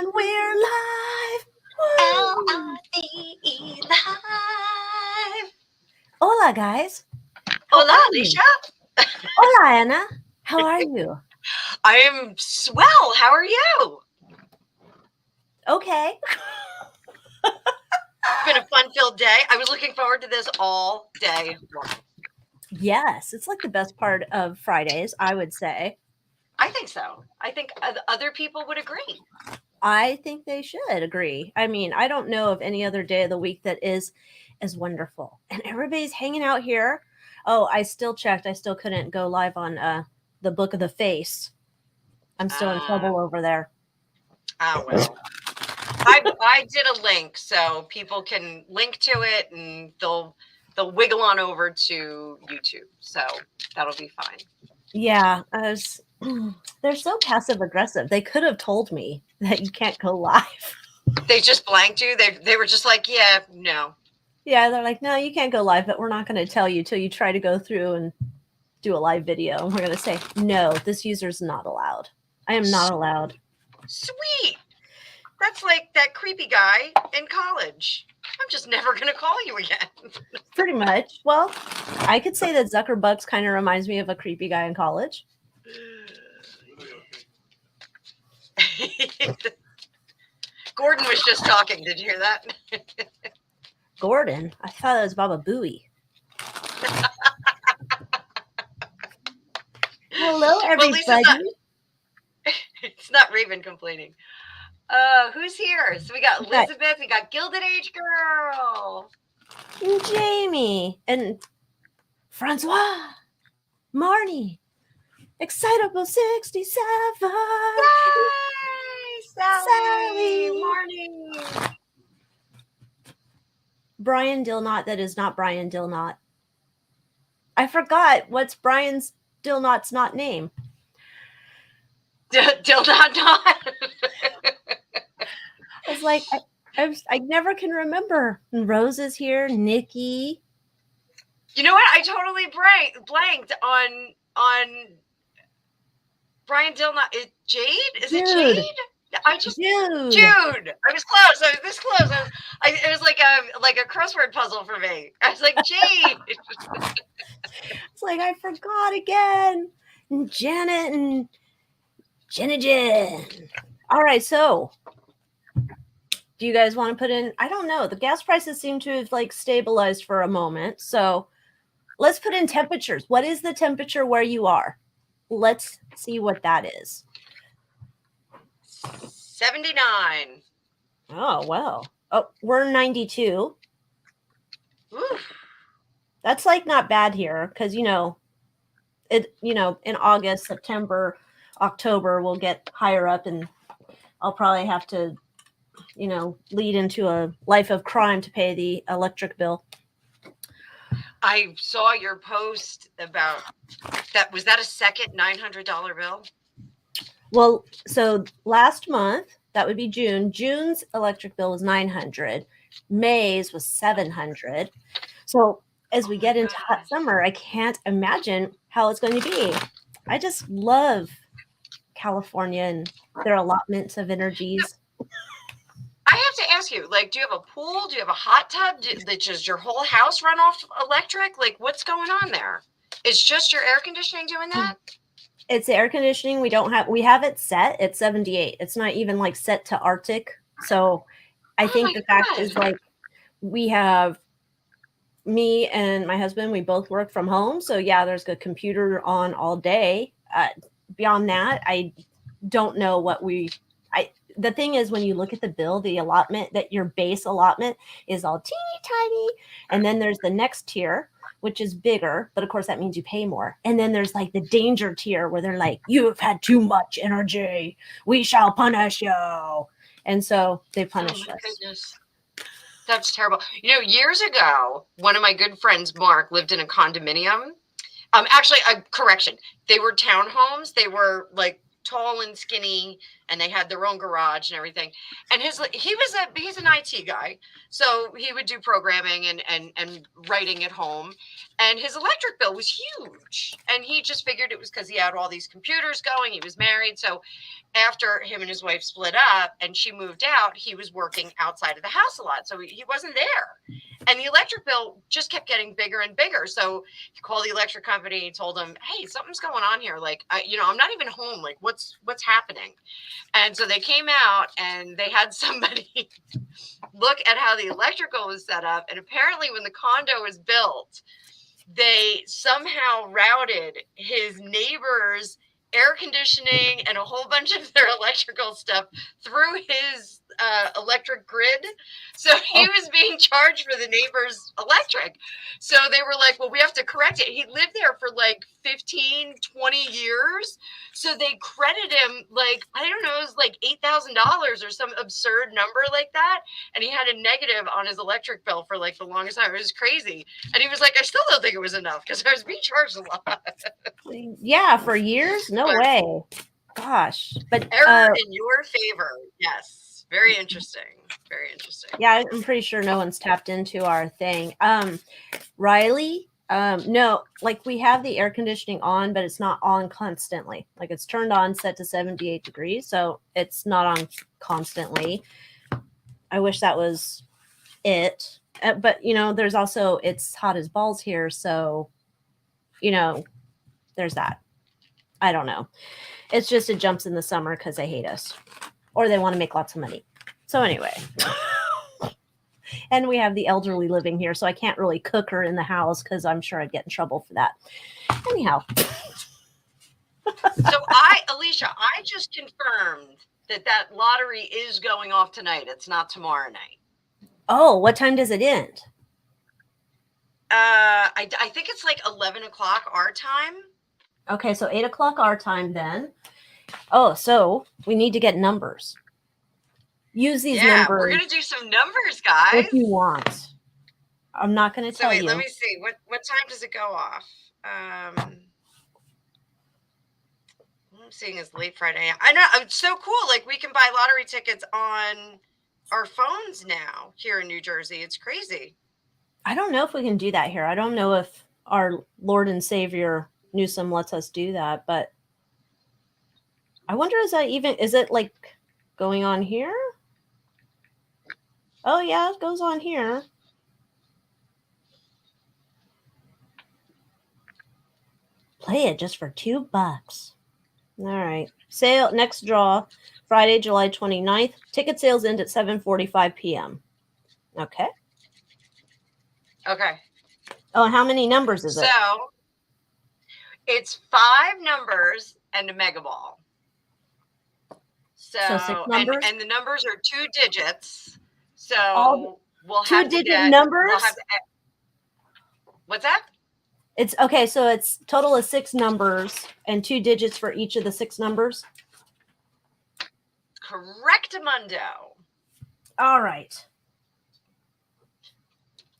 And we're live. L-I-V-E live. Hola, guys. How Hola, are you? Alycia. Hola, Anna. How are you? I am swell. How are you? Okay. It's been a fun-filled day. I was looking forward to this all day long. Yes, it's like the best part of Fridays, I would say. I think so. I think other people would agree. I think they should agree. I mean, I don't know of any other day of the week that is as wonderful. And everybody's hanging out here. Oh, I still checked. I still couldn't go live on the Book of the Face. I'm still in trouble over there. Well. I did a link so people can link to it and they'll wiggle on over to YouTube. So that'll be fine. Yeah, they're so passive aggressive. They could have told me that you can't go live. They just blanked you. They were just like, yeah, no. Yeah, they're like, no, you can't go live, but we're not going to tell you till you try to go through and do a live video. And we're going to say, no, this user's not allowed. I am not allowed. Sweet. That's like that creepy guy in college. I'm just never going to call you again. Pretty much. Well, I could say that Zuckerbucks kind of reminds me of a creepy guy in college. Gordon was just talking. Did you hear that? Gordon? I thought it was Baba Booey. Hello, everybody. Well, it's not Raven complaining. Who's here? So we got Elizabeth, we got Gilded Age Girl. And Jamie. And Francois. Marnie. Excitable 67. Yay! Sally. Marnie. Brian Dillnot, that is not Brian Dillnot. I forgot what's Brian Dillnot's not name. Dillnot. I was like, I never can remember. And Rose is here, Nikki. You know what? I totally blanked on Brian Dillnot. Is Jade? Is it Jade? Jude. I was close. I was this close. It was like a crossword puzzle for me. I was like, Jade. It's like I forgot again. And Janet and Jen. All right, so do you guys want to put in? I don't know. The gas prices seem to have like stabilized for a moment. So let's put in temperatures. What is the temperature where you are? Let's see what that is. 79. Oh, well. Oh, we're 92. Oof. That's like not bad here because, in August, September, October, we'll get higher up and I'll probably have to, lead into a life of crime to pay the electric bill. I saw your post about that. Was that a second $900 bill? Well, so last month, that would be June. June's electric bill was $900. May's was $700. So as we get into hot summer, I can't imagine how it's going to be. I just love California and their allotments of energies. I have to ask you, do you have a pool? Do you have a hot tub? Does your whole house run off electric? What's going on there? It's just your air conditioning doing that? It's the air conditioning. We have it set at 78. It's not even set to Arctic. So I think the fact is we have me and my husband, we both work from home. So yeah, there's a computer on all day. Beyond that, I don't know what the thing is when you look at the bill, the allotment, that your base allotment is all teeny tiny. And then there's the next tier, which is bigger, but of course that means you pay more. And then there's the danger tier where they're like, you have had too much energy. We shall punish you. And so they punish us. Goodness. That's terrible. Years ago, one of my good friends, Mark, lived in a condominium. Actually, correction. They were townhomes. They were tall and skinny, and they had their own garage and everything. And he's an IT guy, so he would do programming and writing at home. And his electric bill was huge, and he just figured it was because he had all these computers going. He was married, so after him and his wife split up and she moved out, he was working outside of the house a lot, so he wasn't there. And the electric bill just kept getting bigger and bigger. So he called the electric company. He told them, "Hey, something's going on here. Like, I'm not even home. Like, what's happening?" And so they came out and they had somebody look at how the electrical was set up. And apparently, when the condo was built, they somehow routed his neighbor's air conditioning and a whole bunch of their electrical stuff through his electric grid. So he was being charged for the neighbor's electric. So they were like, well, we have to correct it. He lived there for like 15, 20 years. So they credited him like, I don't know, it was like $8,000 or some absurd number like that. And he had a negative on his electric bill for like the longest time. It was crazy. And he was like, I still don't think it was enough because I was being charged a lot. Yeah, for years? No way. Gosh. But error in your favor. Yes. Very interesting. Very interesting. Yeah, I'm pretty sure no one's tapped into our thing. Riley, no, like we have the air conditioning on, but it's not on constantly. Like it's turned on, set to 78 degrees, so it's not on constantly. I wish that was it. But, there's also, it's hot as balls here, so, there's that. I don't know. It's just it jumps in the summer because they hate us. Or they want to make lots of money. So anyway. And we have the elderly living here, so I can't really cook her in the house because I'm sure I'd get in trouble for that. Anyhow. So Alycia, I just confirmed that lottery is going off tonight. It's not tomorrow night. Oh, what time does it end? I think it's like 11 o'clock our time. Okay, so 8 o'clock our time then. Oh, so we need to get numbers. Use these numbers. We're going to do some numbers, guys. If you want. I'm not going to tell you. Let me see. What time does it go off? I'm seeing it's late Friday. I know. It's so cool. Like we can buy lottery tickets on our phones now here in New Jersey. It's crazy. I don't know if we can do that here. I don't know if our Lord and Savior Newsom lets us do that, but I wonder, is it like going on here? Oh yeah, it goes on here. Play it just for $2. All right. Sale, next draw, Friday, July 29th. Ticket sales end at 7:45 p.m. Okay. Okay. Oh, how many numbers is it? So it's 5 numbers and a mega ball. So 6 numbers? And the numbers are 2 digits. So we'll have 2-digit numbers? What's that? It's okay. So it's total of 6 numbers and 2 digits for each of the 6 numbers. Correctamundo. All right.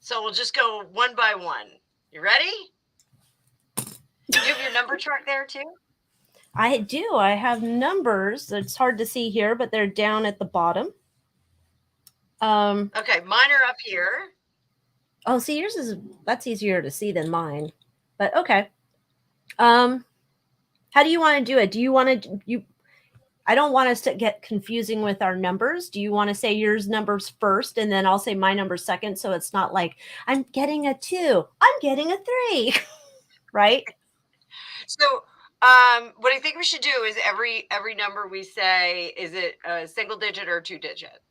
So we'll just go one by one. You ready? You have your number chart there too? I do. I have numbers. It's hard to see here, but they're down at the bottom. Okay, mine are up here. Oh, see, that's easier to see than mine. But okay. How do you want to do it? Do you want to I don't want us to get confusing with our numbers. Do you want to say yours numbers first and then I'll say my number second, so it's not like I'm getting a 2, I'm getting a 3. Right? So what I think we should do is every number we say, is it a single digit or 2 digit?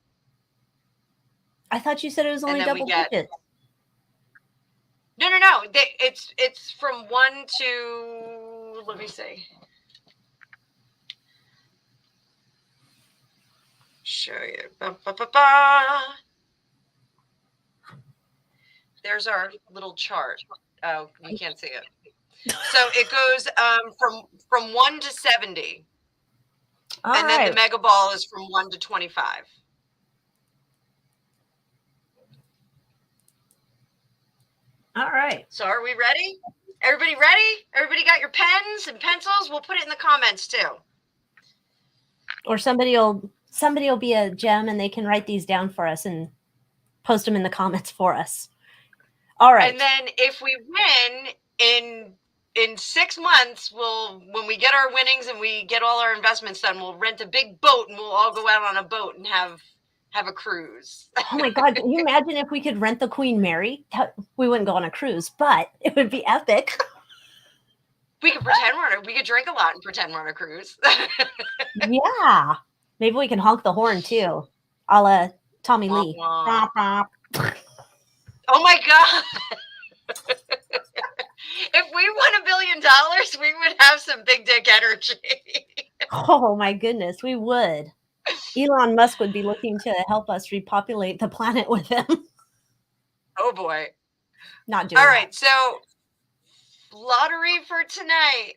I thought you said it was only double digits. No. It's from 1 to, let me see. Show you. There's our little chart. Oh, you can't see it. So it goes from 1 to 70. Then the mega ball is from 1 to 25. All right. So are we ready? Everybody ready? Everybody got your pens and pencils? We'll put it in the comments too. Or somebody will be a gem and they can write these down for us and post them in the comments for us. All right. And then if we win in 6 months, when we get our winnings and we get all our investments done, we'll rent a big boat and we'll all go out on a boat and have a cruise. Oh my God. Can you imagine if we could rent the Queen Mary? We wouldn't go on a cruise, but it would be epic. We could pretend we could drink a lot and pretend we're on a cruise. Yeah. Maybe we can honk the horn too. A la Tommy Lee. Oh my God. If we won $1 billion, we would have some big dick energy. Oh my goodness, we would. Elon Musk would be looking to help us repopulate the planet with him. Oh boy. Not doing All right, that. so lottery for tonight.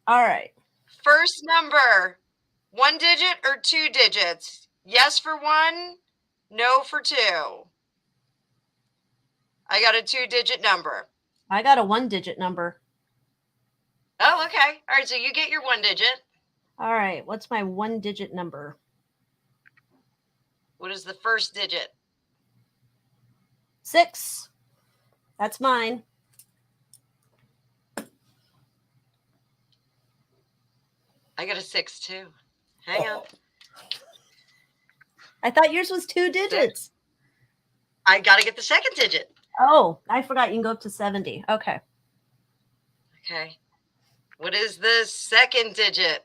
All right. First number, 1 digit or 2 digits? Yes for 1, no for 2. I got a 2-digit number. I got a 1-digit number. Oh, okay. All right, so you get your 1 digit. All right, what's my 1-digit number? What is the first digit? 6. That's mine. I got a 6 too. Hang on. I thought yours was 2 digits. I got to get the second digit. Oh, I forgot you can go up to 70. Okay. Okay. What is the second digit?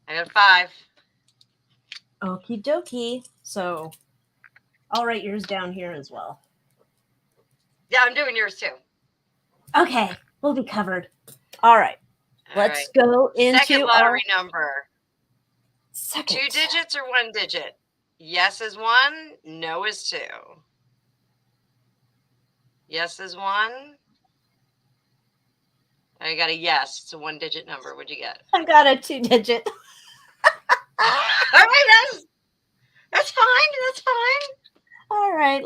I got 5. Okie dokie. So I'll write yours down here as well. Yeah, I'm doing yours too. Okay, we'll be covered. All right. Let's go into second lottery number. Second. 2 digits or 1 digit? Yes is 1, no is 2. Yes is 1. I got a yes. It's a 1-digit number. What'd you get? I got a 2-digit. All right, that's fine. That's fine. All right,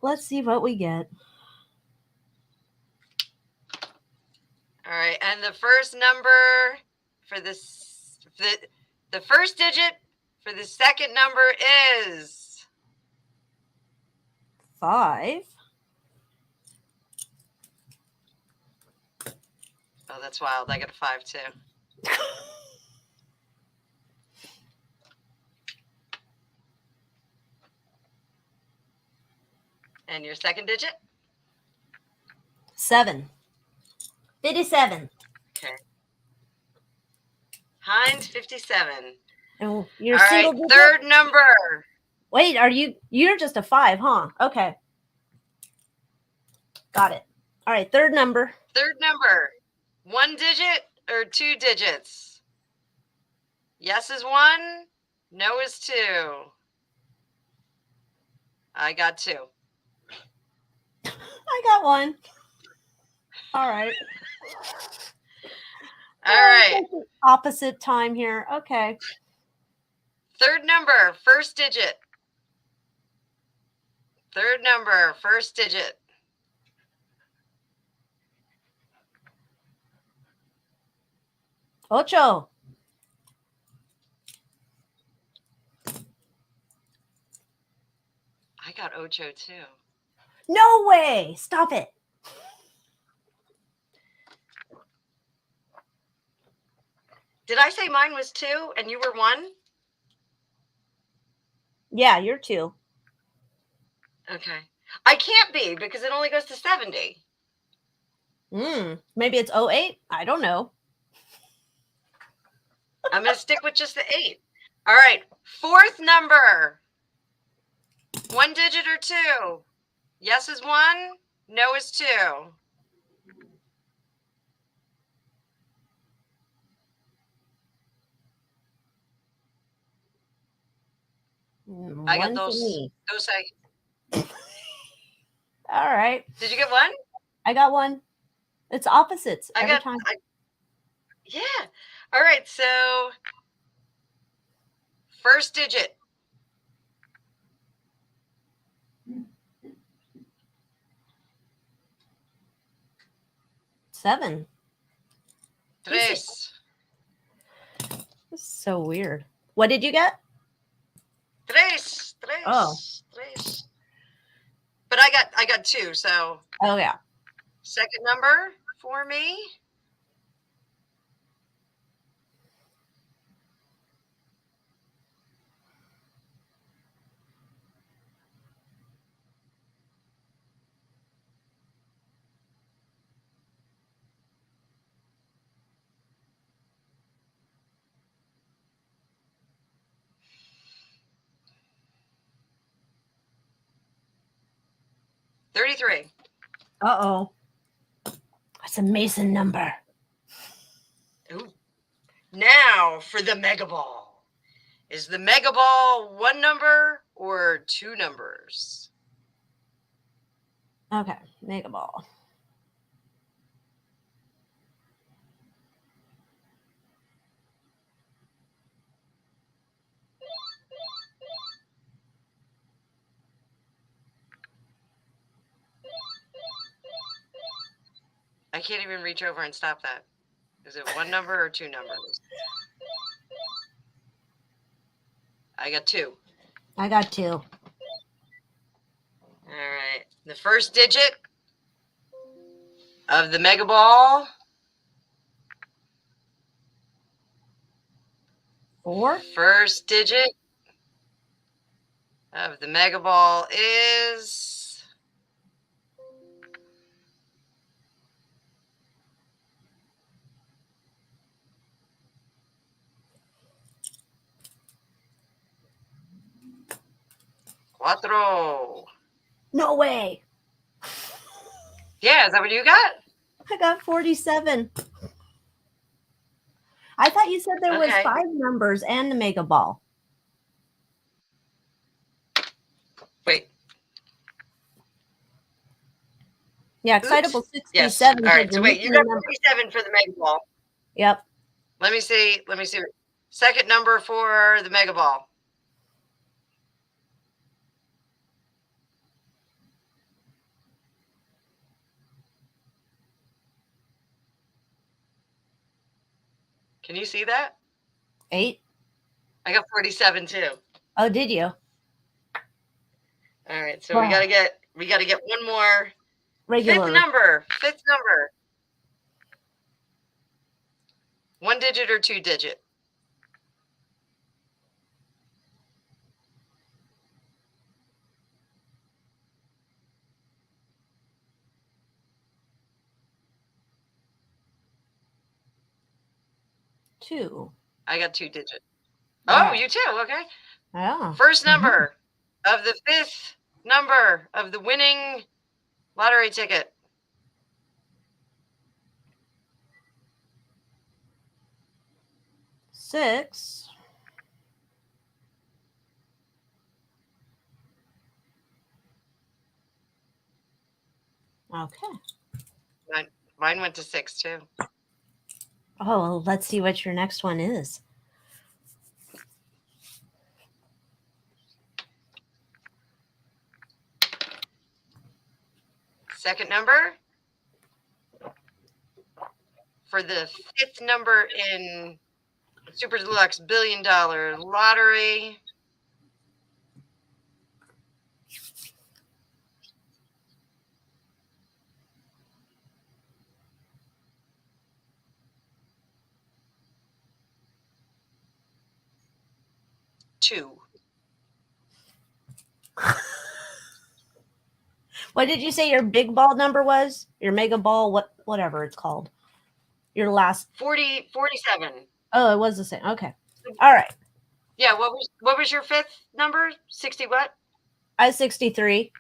let's see what we get. All right, and the first number for this, the first digit for the second number is 5. Oh, that's wild. I got a 5 too. And your second digit? 7. 57. Okay. Heinz 57. Oh, you're all single right, digit? Third number. Wait, you're just a 5, huh? Okay. Got it. All right, third number. Third number. 1 digit or 2 digits? Yes is 1, no is 2. I got 2. I got 1. All right. All right. Opposite time here. Okay. Third number, first digit. Third number, first digit. Ocho. I got Ocho too. No way. Stop it. Did I say mine was 2 and you were 1? Yeah, you're 2. Okay. I can't be because it only goes to 70. Maybe it's 08. I don't know. I'm going to stick with just the 8. All right. Fourth number. 1 digit or 2? Yes is 1, no is 2. I got those. All right. Did you get 1? I got 1. It's opposites every time. Yeah. All right. So first digit. 7. Tres. This is so weird. What did you get? Tres. Oh. Tres. But I got 2, so. Oh, yeah. Second number for me. $33. Uh-oh. That's a Mason number. Ooh. Now for the Mega Ball. Is the Mega Ball 1 number or 2 numbers? Okay, Mega Ball. I can't even reach over and stop that. Is it 1 number or 2 numbers? I got 2. I got 2. All right. The first digit of the Mega Ball. 4. First digit of the Mega Ball is 4. No way. Yeah, is that what you got? I got 47. I thought you said there was 5 numbers and the Mega Ball. Wait. Yeah, Excitable 67. Yes. All right, so wait, you got 47 for the Mega Ball. Yep. Let me see. Second number for the Mega Ball. Can you see that? 8. I got 47 too. Oh, did you? All right, so we gotta get 1 more. Regular. Fifth number. 1 digit or 2 digit? Two. I got 2 digit. Oh, you too. Okay. Yeah. First number of the 5th number of the winning lottery ticket. 6. Okay. Mine went to 6 too. Oh, let's see what your next one is. Second number for the 5th number in Super Deluxe $1 billion lottery. 2. What did you say your big ball number was? Your Mega Ball, whatever it's called. Your last 47. Oh, it was the same. Okay. All right. Yeah, what was your 5th number? 60 what? I was 63.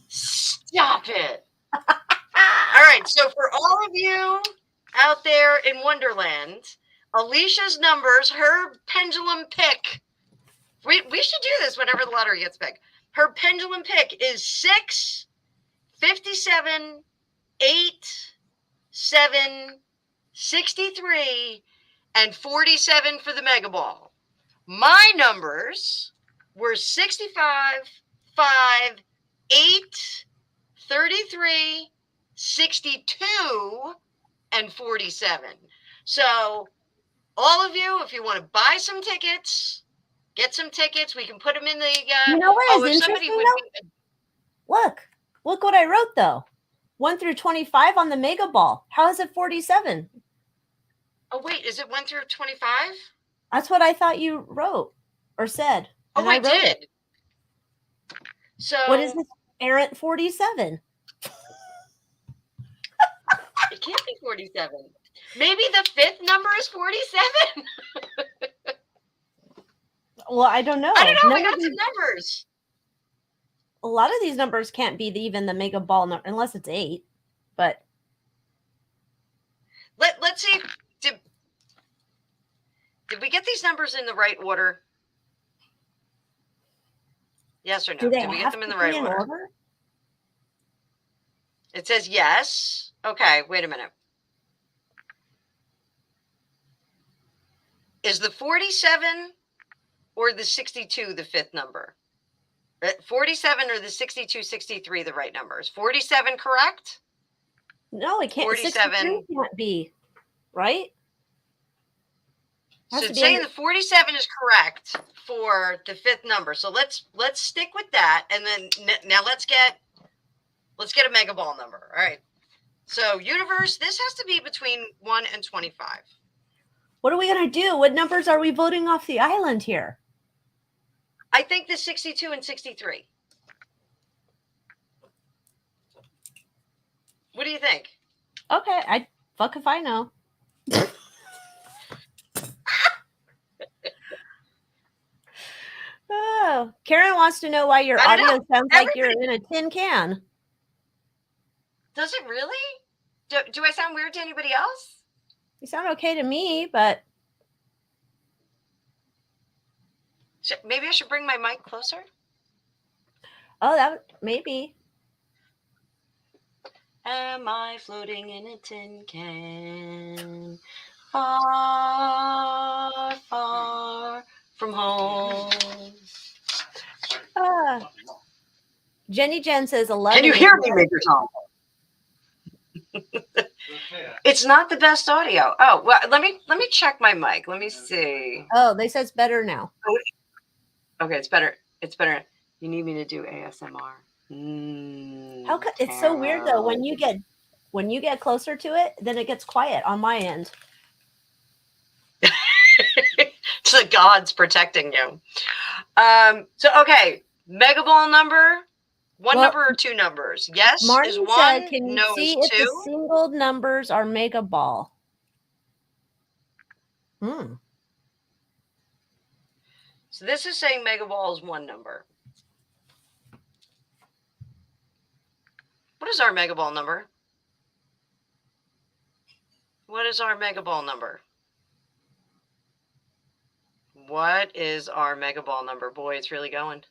Stop it. All right, so for all of you out there in Wonderland, Alicia's numbers, her pendulum pick. We should do this whenever the lottery gets big. Her pendulum pick is 6, 57, 8, 7, 63, and 47 for the Mega Ball. My numbers were 65, 5, 8, 33, 62, and 47. So all of you, if you want to buy some tickets, get some tickets. We can put them in the. You know what is interesting though? Look what I wrote though. 1 through 25 on the Mega Ball. How is it 47? Oh wait, is it 1 through 25? That's what I thought you wrote or said. Oh, I did. It. So what is this errant 47? It can't be 47. Maybe the fifth number is 47. Well, I don't know. I don't know. We got some numbers. A lot of these numbers can't be even the Mega Ball number unless it's 8. But let's see. Did we get these numbers in the right order? Yes or no? Did we get them in the right order? It says yes. Okay, wait a minute. Is the 47 or the 62 the fifth number? 47 or the 62, 63 the right numbers? 47 correct? No, it can't. 47 can't be, right? So it's saying the 47 is correct for the fifth number. So let's stick with that, and then now let's get a Mega Ball number. All right. So universe, this has to be between 1 and 25. What are we gonna do? What numbers are we voting off the island here? I think the 62 and 63. What do you think? Okay, fuck if I know. Oh, Karen wants to know why your audio sounds like you're in a tin can. Does it really? Do I sound weird to anybody else? You sound okay to me, but maybe I should bring my mic closer. Oh, that maybe. Am I floating in a tin can? Far, far from home. Jenny Jen says 11. Can you hear me, Major Tom? It's not the best audio. Oh, well, let me check my mic. Let me see. Oh, they say it's better now. Okay, it's better. It's better. You need me to do ASMR. How could it's so weird though when you get closer to it, then it gets quiet on my end. It's the gods protecting you. So okay, Mega Ball number. One number or two numbers? Yes Martin is one. Said, can you no see is if two. the single numbers are Mega Ball? So this is saying Mega Ball is one number. What is our Mega Ball number? What is our Mega Ball number? What is our Mega Ball number? Boy, it's really going.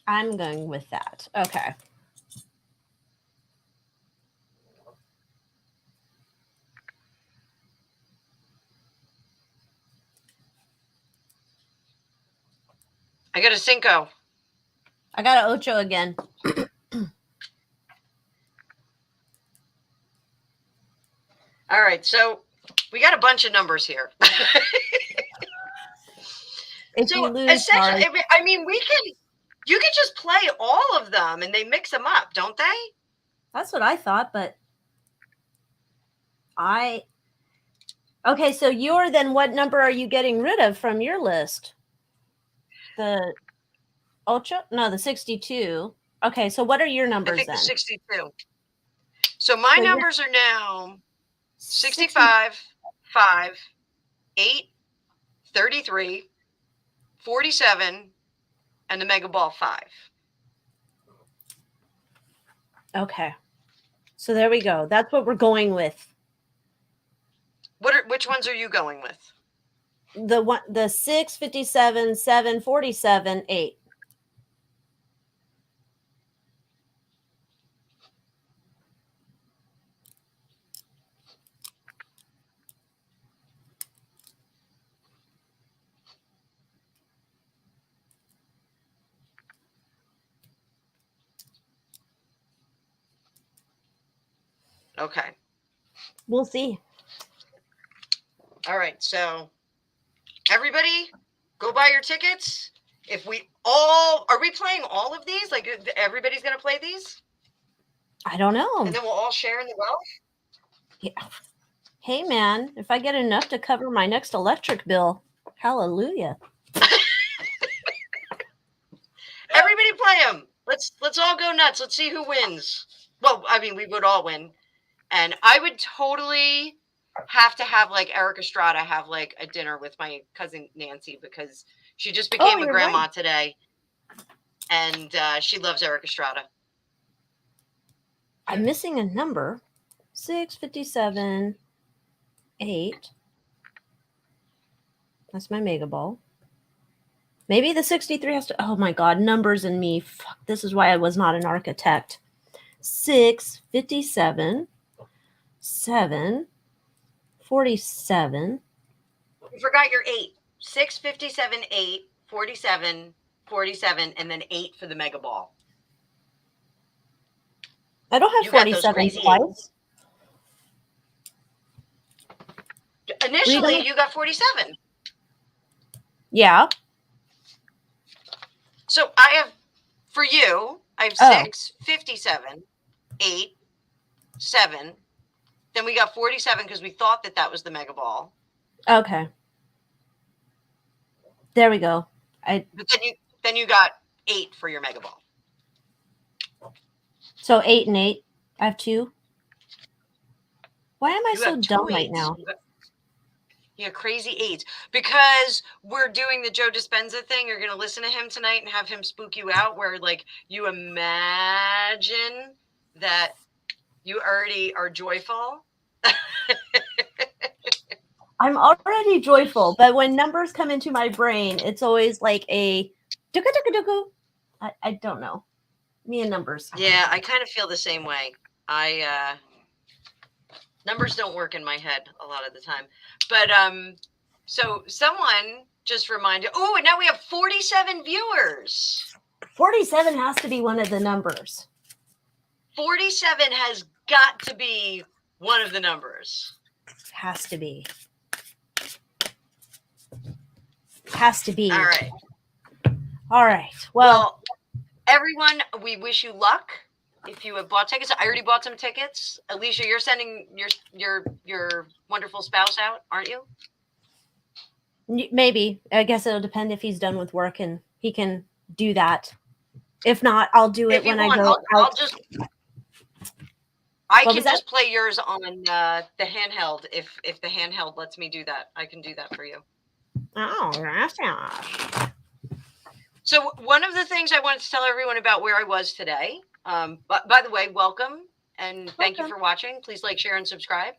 I'm going with that. Okay. I got a Cinco. I got an Ocho again. All right, so we got a bunch of numbers here. So essentially, I mean, you can just play all of them and they mix them up, don't they? That's what I thought, but okay, so what number are you getting rid of from your list? The Ocho? No, the 62. Okay, so what are your numbers I think then? The 62. So my numbers are now 65, 5, 8, 33, 47, and the Mega Ball 5. Okay. So there we go. That's what we're going with. Which ones are you going with? The 6, 57, 7, 47, 8. Okay. We'll see. All right. So everybody, go buy your tickets. If we all are we playing all of these? Like everybody's gonna play these? I don't know. And then we'll all share in the wealth? Yeah. Hey man, if I get enough to cover my next electric bill, hallelujah. Everybody play them. Let's all go nuts. Let's see who wins. Well, I mean, we would all win. And I would totally have to have like Eric Estrada have like a dinner with my cousin Nancy because she just became a grandma today. And she loves Eric Estrada. I'm missing a number. 657 8. That's my mega ball. Maybe the 63 has to. Oh my God, numbers and me. Fuck, this is why I was not an architect. 657 7 47. You forgot your 8. 657 8 47 47 and then 8 for the mega ball. I don't have 47 twice. Initially, you got 47. Yeah. So I have, for you, I have 6, 57, 8, 7. Then we got 47 because we thought that was the mega ball. Okay. There we go. But then you got 8 for your mega ball. So 8 and 8. I have 2. Why am I so dumb right now? Yeah, crazy 8s. Because we're doing the Joe Dispenza thing. You're going to listen to him tonight and have him spook you out where, like, you imagine that you already are joyful. I'm already joyful, but when numbers come into my brain, it's always like a duka. I don't know. Me and numbers. Yeah, I kind of feel the same way. Numbers don't work in my head a lot of the time. But so someone just reminded, oh, and now we have 47 viewers. 47 has to be one of the numbers. 47 has got to be one of the numbers. Has to be. Has to be. All right. All right. Well, everyone, we wish you luck. If you have bought tickets, I already bought some tickets. Alycia, you're sending your wonderful spouse out, aren't you? Maybe. I guess it'll depend if he's done with work and he can do that. If not, I'll do it when I go out. I can just play yours on the handheld. If the handheld lets me do that, I can do that for you. Oh, gracias. So one of the things I wanted to tell everyone about where I was today. But by the way, welcome and thank you for watching. Please like, share, and subscribe.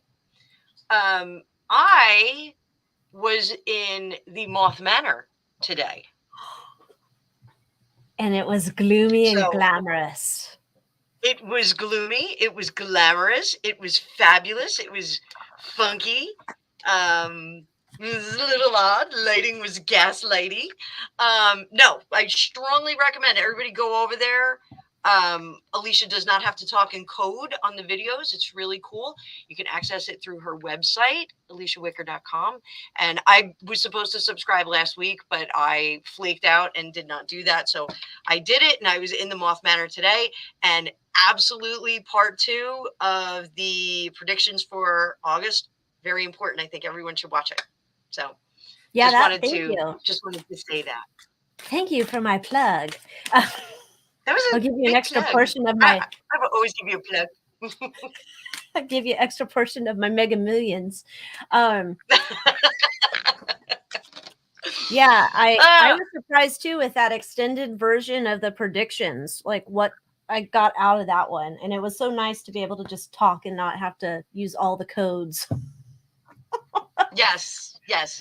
I was in the Moth Manor today. And it was gloomy and glamorous. It was gloomy. It was glamorous. It was fabulous. It was funky. It was a little odd. Lighting was gaslighty. No, I strongly recommend everybody go over there. Alycia does not have to talk in code on the videos. It's really cool. You can access it through her website, AlyciaWicker.com. And I was supposed to subscribe last week, but I flaked out and did not do that. So I did it, and I was in the Moth Manor today. And absolutely part 2 of the predictions for August. Very important. I think everyone should watch it. So yeah, just wanted to say that. Thank you for my plug. I'll give you an extra portion of my. I will always give you a plug. I'll give you an extra portion of my Mega Millions. Yeah, I was surprised too with that extended version of the predictions, like what I got out of that one, and it was so nice to be able to just talk and not have to use all the codes. Yes.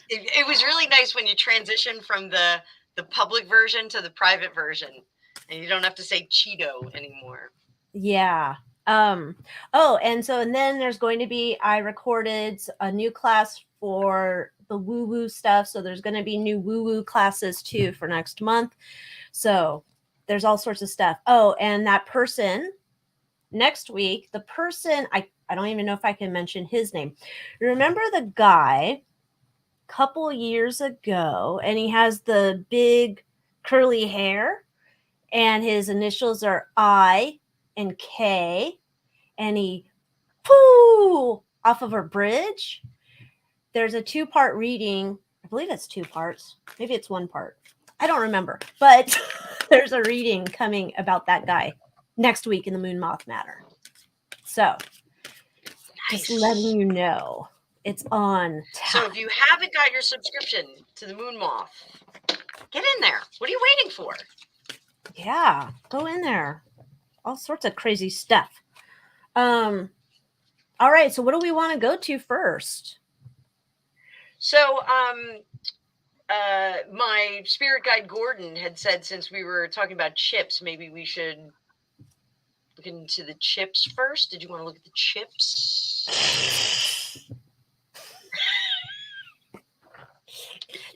It was really nice when you transition from the public version to the private version. And you don't have to say Cheeto anymore. Yeah. And then there's going to be, I recorded a new class for the woo-woo stuff. So there's going to be new woo-woo classes too for next month. So there's all sorts of stuff. Oh, and that person next week, the person, I I don't even know if I can mention his name. Remember the guy a couple years ago, and he has the big curly hair, and his initials are I and K, and he pooh off of a bridge. There's a 2-part reading. I believe it's 2 parts. Maybe it's 1 part. I don't remember. But there's a reading coming about that guy next week in the Moon Moth Matter. So, just letting you know, it's on tap. So if you haven't got your subscription to the Moon Moth, get in there. What are you waiting for? Yeah, go in there. All sorts of crazy stuff. All right, so what do we want to go to first? So, my spirit guide Gordon had said, since we were talking about chips, maybe we should look into the chips first. Did you want to look at the chips?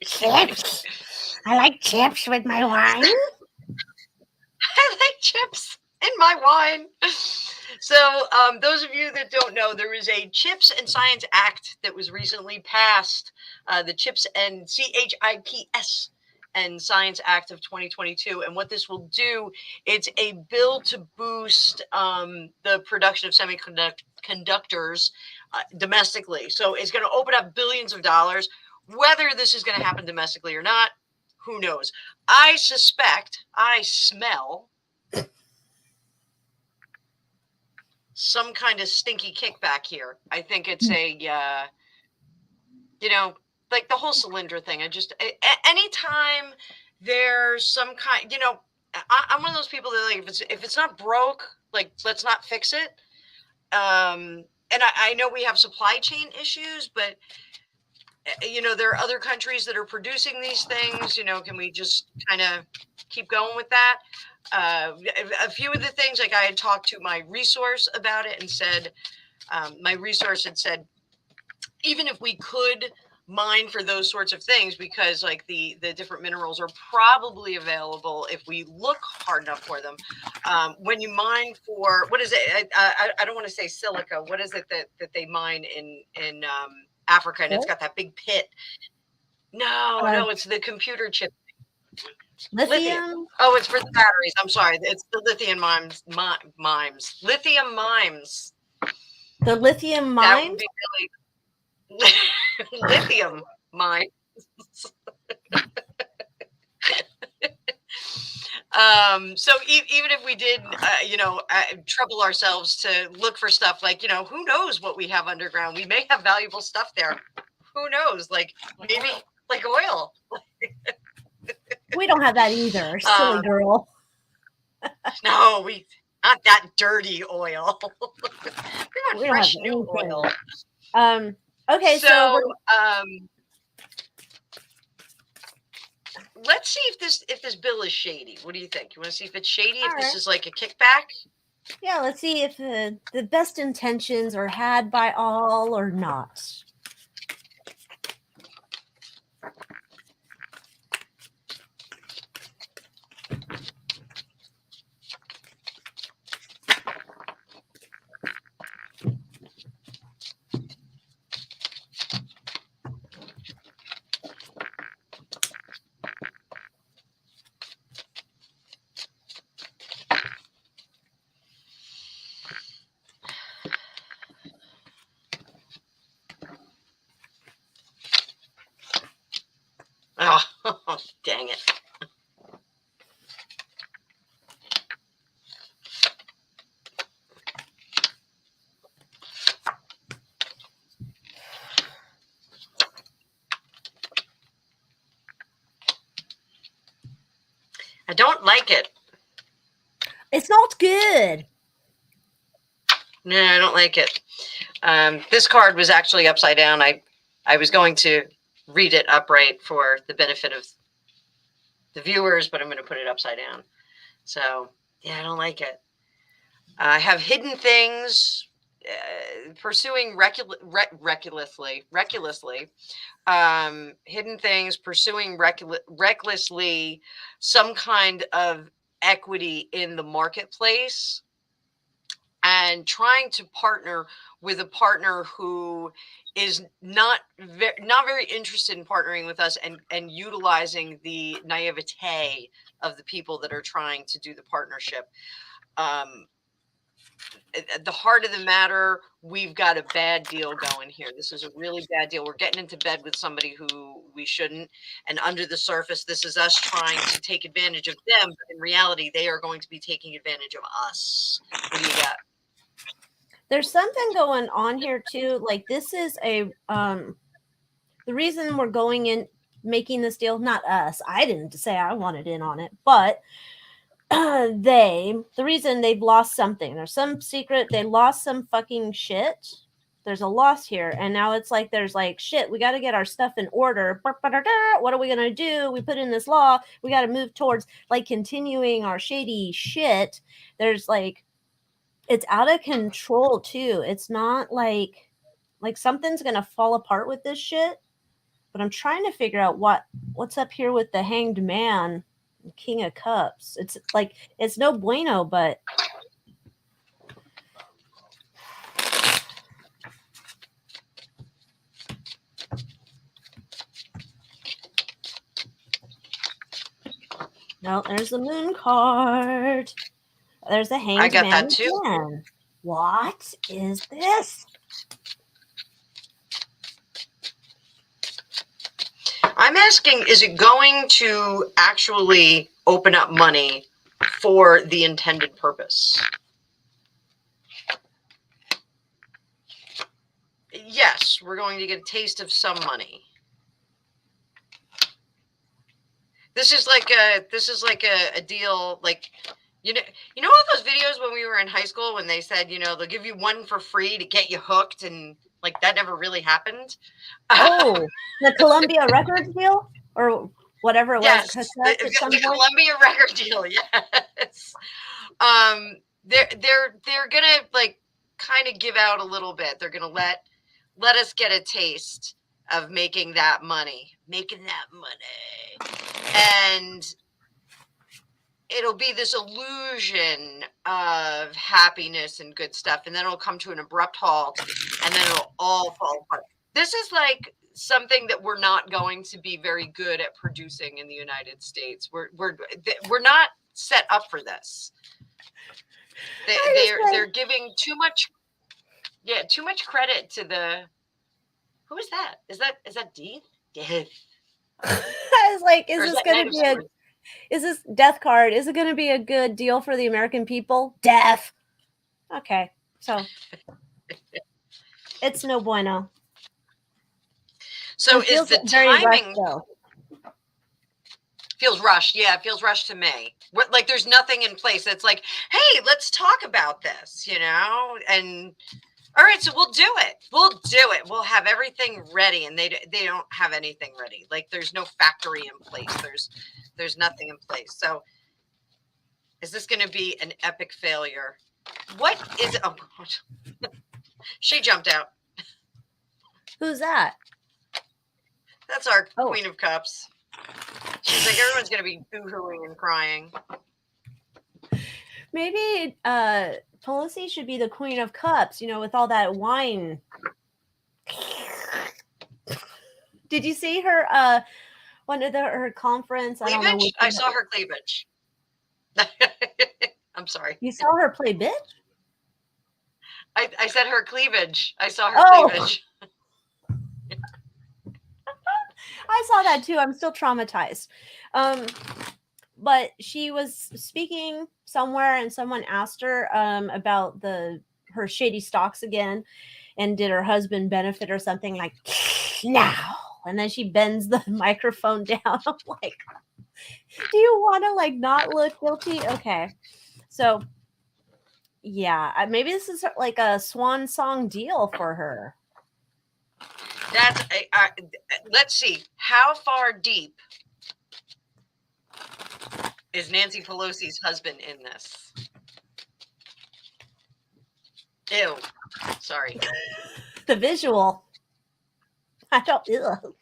Chips. I like chips with my wine. I like chips in my wine. So, those of you that don't know, there is a Chips and Science Act that was recently passed, the Chips and CHIPS and Science Act of 2022. And what this will do, it's a bill to boost the production of semiconductors domestically. So it's going to open up billions of dollars. Whether this is going to happen domestically or not, who knows? I smell some kind of stinky kickback here. I think it's a, like the whole cylinder thing. Anytime there's some kind, I'm one of those people that, like, if it's not broke, like, let's not fix it. And I know we have supply chain issues, but there are other countries that are producing these things. Can we just kind of keep going with that? A few of the things, like, I had talked to my resource about it and said, my resource had said, even if we could mine for those sorts of things, because, like, the different minerals are probably available if we look hard enough for them. When you mine for, what is it? I don't want to say silica. What is it that they mine in Africa, and it's got that big pit? No, it's the computer chip. Lithium? Oh, it's for the batteries. I'm sorry. It's the lithium mimes. Lithium mimes. The lithium mine? That would be really lithium mines. So even if we did, trouble ourselves to look for stuff, like, who knows what we have underground? We may have valuable stuff there. Who knows? Like, maybe like oil. We don't have that either, silly girl. No, not that dirty oil. We want fresh new oil. Okay, so let's see if this bill is shady. What do you think? You want to see if it's shady? If this is like a kickback? Yeah, let's see if the best intentions are had by all or not. Oh, dang it. I don't like it. It's not good. No, I don't like it. This card was actually upside down. I was going to read it upright for the benefit of the viewers, but I'm going to put it upside down. So, yeah, I don't like it. I have hidden things, pursuing recklessly, hidden things, pursuing recklessly some kind of equity in the marketplace. and trying to partner with a partner who is not very interested in partnering with us and utilizing the naivete of the people that are trying to do the partnership. At the heart of the matter, we've got a bad deal going here. This is a really bad deal. We're getting into bed with somebody who we shouldn't. And under the surface, this is us trying to take advantage of them. But in reality, they are going to be taking advantage of us. What do you got? There's something going on here too. Like this is the reason we're going in making this deal, not us. I didn't say I wanted in on it, but the reason they've lost something. There's some secret. They lost some fucking shit. There's a loss here. And now it's like, there's like, shit, we got to get our stuff in order. What are we going to do? We put in this law. We got to move towards like continuing our shady shit. There's like, it's out of control too. It's not like something's going to fall apart with this shit. But I'm trying to figure out what's up here with the Hanged Man, King of Cups. It's like, it's no bueno, but no, there's the Moon card. There's the Hanged Man. I got that too. Again. What is this? I'm asking, is it going to actually open up money for the intended purpose? Yes, we're going to get a taste of some money. This is like a deal, like, you know all those videos when we were in high school when they said, they'll give you one for free to get you hooked, and like that never really happened. Oh, the Columbia Records deal or whatever it yes, was. The Columbia record deal. Yes. They're gonna like kind of give out a little bit. They're gonna let us get a taste of making that money, and it'll be this illusion of happiness and good stuff, and then it'll come to an abrupt halt, and then it'll all fall apart. This is like something that we're not going to be very good at producing in the United States. We're not set up for this. They're giving too much credit to the. Who is that? Is that Death? Death. I was like, is this going to be is this death card? Is it going to be a good deal for the American people? Death. Okay, so it's no bueno. So is the timing feels rushed? Yeah, it feels rushed to me. Like there's nothing in place. It's like, hey, let's talk about this, and all right, so we'll do it. We'll have everything ready, and they don't have anything ready. Like there's no factory in place. There's nothing in place. So is this going to be an epic failure? What is it? Oh, God. She jumped out. Who's that? That's our Queen of Cups. She's like, everyone's going to be boo-hooing and crying. Maybe Pelosi should be the Queen of Cups, with all that wine. Did you see her her conference? Cleavage? I don't know. I saw her cleavage. I'm sorry. You saw her play bitch? I said her cleavage. I saw her cleavage. I saw that too. I'm still traumatized. But she was speaking somewhere, and someone asked her about her shady stocks again, and did her husband benefit or something, like now? And then she bends the microphone down. I'm like, do you want to like not look guilty? Okay, so yeah, maybe this is like a swan song deal for her. That's let's see, how far deep is Nancy Pelosi's husband in this? Ew. Sorry. The visual. I don't. Ugh.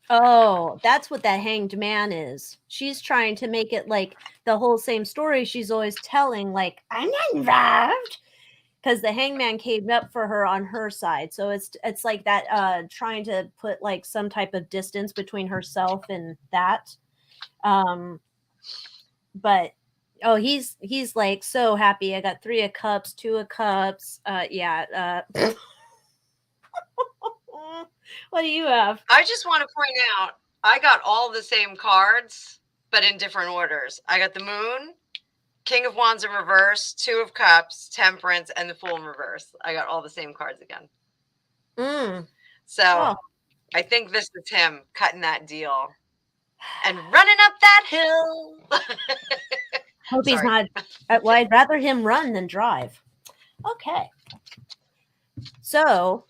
Oh, that's what that hanged man is. She's trying to make it like the whole same story she's always telling, like, I'm not involved. Because the hangman came up for her on her side. So it's like that trying to put like some type of distance between herself and that. But he's like so happy. I got 3 of cups, 2 of cups. Yeah. What do you have? I just want to point out, I got all the same cards, but in different orders. I got the Moon, King of Wands in reverse, 2 of Cups, Temperance, and the Fool in reverse. I got all the same cards again. So I think this is him cutting that deal and running up that hill. Hope he's not. Well, I'd rather him run than drive. Okay. So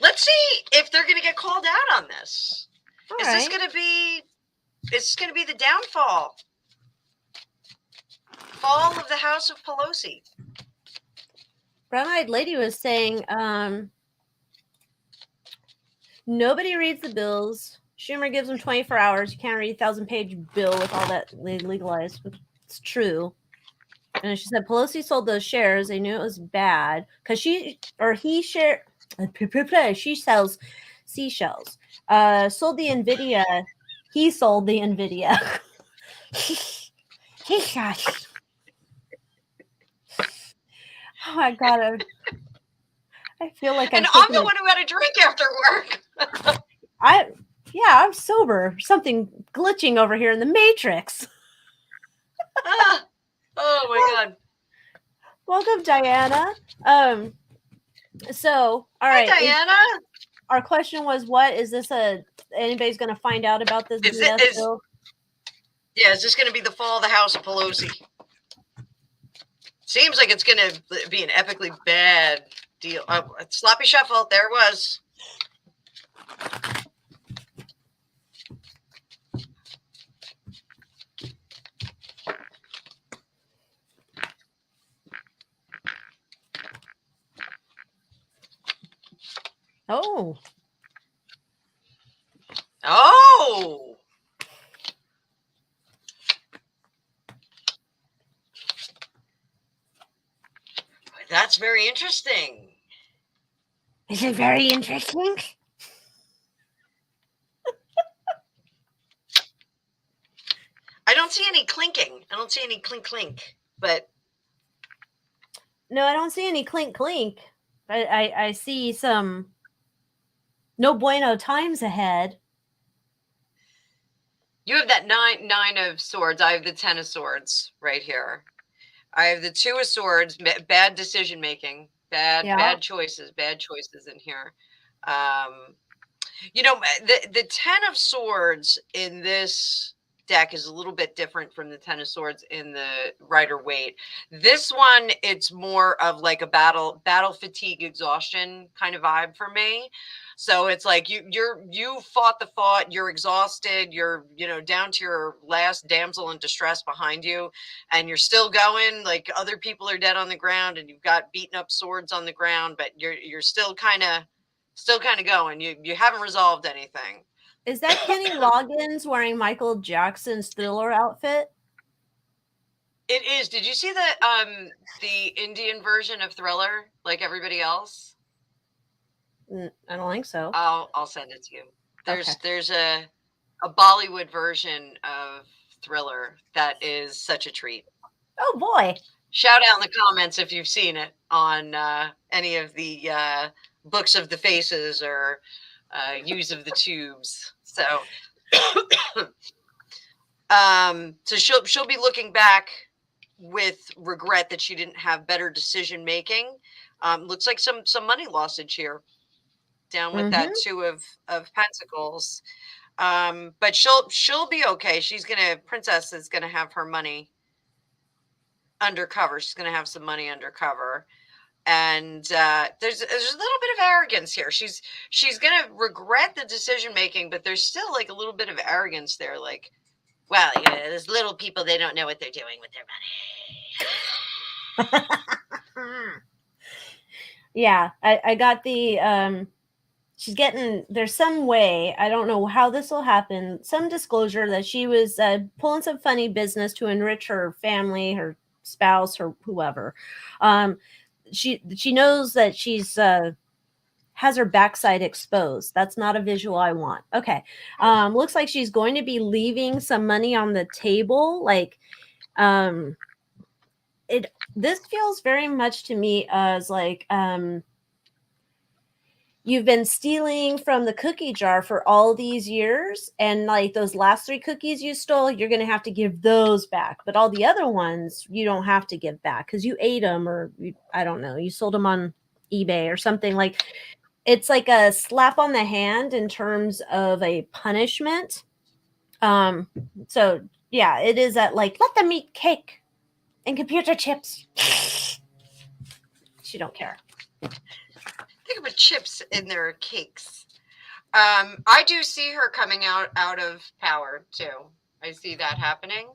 let's see if they're going to get called out on this. Is this going to be the downfall? Fall of the House of Pelosi. Brown-eyed lady was saying, nobody reads the bills. Schumer gives them 24 hours. You can't read a 1,000-page bill with all that legalized. It's true. And she said Pelosi sold those shares. They knew it was bad because she sells seashells. Sold the NVIDIA. He sold the NVIDIA. Oh my God. I feel like I'm the one who had a drink after work. I'm sober. Something glitching over here in the Matrix. Oh my God. Welcome, Diana. So, all right. Hi, Diana. Our question was, what is this anybody's going to find out about this bill? Yeah, is this going to be the fall of the House of Pelosi? Seems like it's going to be an epically bad deal. Sloppy shuffle. There it was. Oh. Oh. That's very interesting. Is it very interesting? I don't see any clinking. I don't see any clink clink, but no, I don't see any clink clink. I see some no bueno times ahead. You have that nine of swords. I have the 10 of swords right here. I have the 2 of swords. Bad decision making. Bad choices. Bad choices in here. You know, the 10 of swords in this deck is a little bit different from the 10 of swords in the Rider-Waite. This one, it's more of like a battle fatigue, exhaustion kind of vibe for me. So it's like you fought the fight, you're exhausted, you're down to your last damsel in distress behind you, and you're still going. Like other people are dead on the ground, and you've got beaten up swords on the ground, but you're still kind of going. You haven't resolved anything. Is that Kenny Loggins wearing Michael Jackson's Thriller outfit? It is. Did you see the Indian version of Thriller like everybody else? I don't think so. I'll send it to you. There's a Bollywood version of Thriller that is such a treat. Oh boy. Shout out in the comments if you've seen it on any of the Books of the Faces or Use of the Tubes. So so she'll be looking back with regret that she didn't have better decision making. Looks like some money lossage here down with that 2 of Pentacles. But she'll be okay. Princess is gonna have her money undercover. She's gonna have some money undercover. And there's a little bit of arrogance here. She's gonna regret the decision making, but there's still like a little bit of arrogance there. Like, well, there's little people, they don't know what they're doing with their money. Yeah, I got the there's some way, I don't know how this will happen, some disclosure that she was pulling some funny business to enrich her family, her spouse, or whoever. She knows that she's has her backside exposed. That's not a visual I want. Okay. Looks like she's going to be leaving some money on the table. Like, this feels very much to me as like, you've been stealing from the cookie jar for all these years, and like those last 3 cookies you stole, you're going to have to give those back. But all the other ones, you don't have to give back because you ate them, or I don't know, you sold them on eBay or something. Like, it's like a slap on the hand in terms of a punishment. So yeah, it is that, like, let them eat cake and computer chips. She don't care. Think about chips in their cakes. I do see her coming out of power too. I see that happening.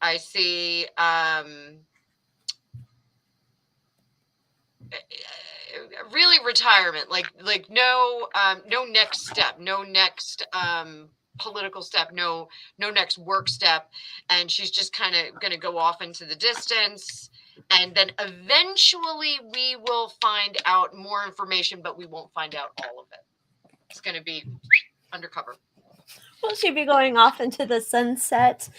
I see really retirement, like no next step, no next political step, no next work step, and she's just kind of going to go off into the distance, and then eventually we will find out more information, but we won't find out all of it. It's going to be undercover. Will she be going off into the sunset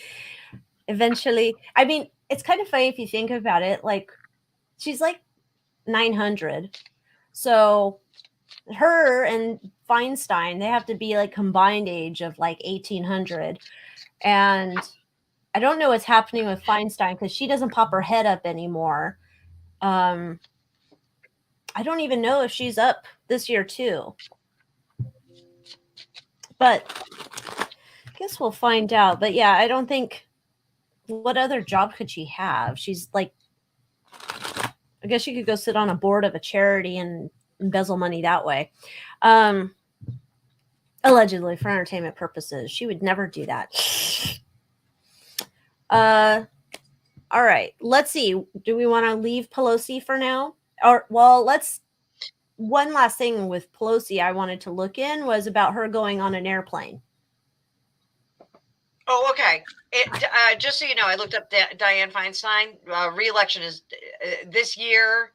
eventually? I mean, it's kind of funny if you think about it. Like, she's like 900. So her and Feinstein, they have to be like combined age of like 1800. And I don't know what's happening with Feinstein because she doesn't pop her head up anymore. I don't even know if she's up this year too. But I guess we'll find out. But yeah, I don't think, what other job could she have? She's like, I guess she could go sit on a board of a charity and embezzle money that way. Allegedly for entertainment purposes. She would never do that. All right. Let's see. Do we want to leave Pelosi for now? Or, well, one last thing with Pelosi I wanted to look in was about her going on an airplane. Oh, okay. Just so you know, I looked up Dianne Feinstein. Re-election is this year.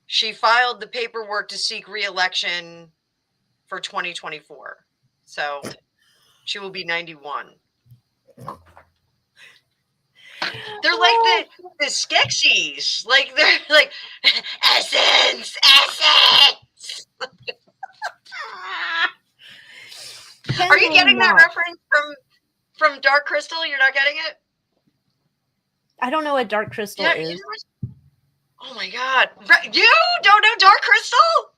She filed the paperwork to seek re-election for 2024. So she will be 91. They're like the Skeksis. Like, they're like, essence. Are you getting that reference from Dark Crystal? You're not getting it? I don't know what Dark Crystal is. Oh my God. You don't know Dark Crystal?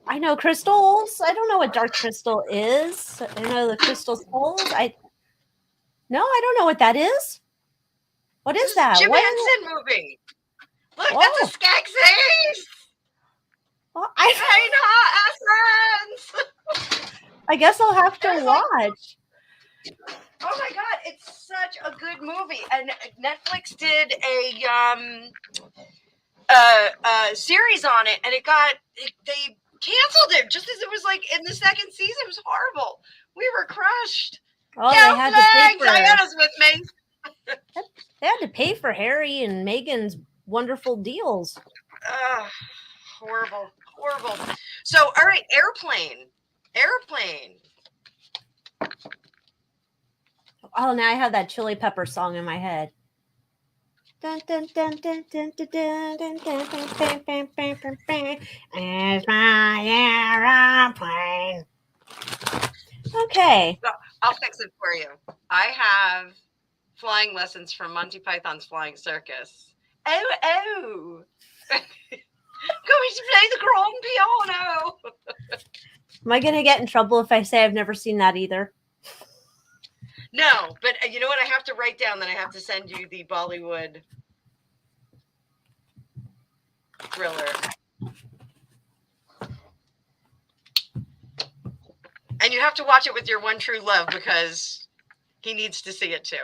I know crystals. I don't know what Dark Crystal is. I know the Crystal Skulls. No, I don't know what that is. What is that? Jim Henson movie. Look, that's a Skeksis. Well, I guess I'll have to watch. Oh my God, it's such a good movie. And Netflix did a series on it, and they canceled it just as it was like in the second season. It was horrible. We were crushed. Oh, they had to pay for Diana's with me. They had to pay for Harry and Meghan's wonderful deals. Horrible. So, all right, airplane. Oh, now I have that Chili Pepper song in my head. Dun, dun, dun, dun, dun, dun, dun, dun, dun, dun, dun, dun. It's my airplane. Okay. So, I'll fix it for you. I have flying lessons from Monty Python's Flying Circus. Oh. Going to play the grand piano. Am I going to get in trouble if I say I've never seen that either? No, but you know what? I have to write down that I have to send you the Bollywood thriller. And you have to watch it with your one true love because he needs to see it too.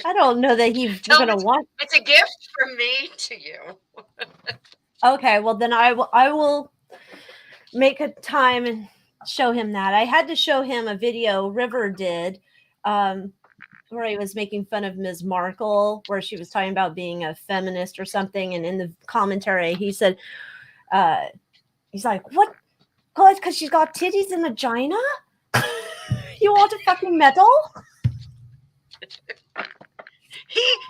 I don't know that he's going to want. It's a gift from me to you. Okay, well then I will make a time and show him that. I had to show him a video River did, where he was making fun of Ms. Markle, where she was talking about being a feminist or something, and in the commentary he said, he's like, "What? Because she's got titties and vagina? You want a fucking medal?"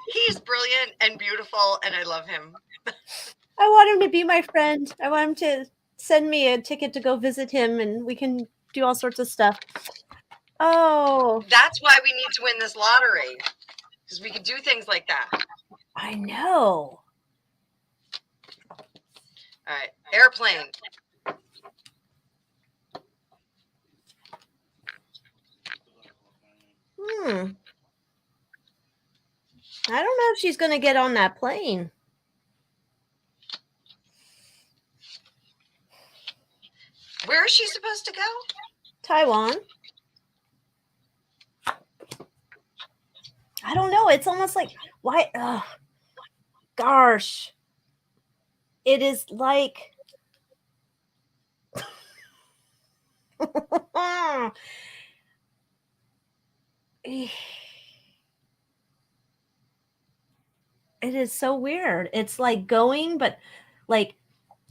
He's brilliant and beautiful, and I love him. I want him to be my friend. I want him to send me a ticket to go visit him, and we can do all sorts of stuff. Oh, that's why we need to win this lottery, because we can do things like that. I know. All right, airplane. I don't know if she's going to get on that plane. Where is she supposed to go? Taiwan. I don't know. It's almost like, why? Gosh. It is like... It is so weird. It's like going, but like,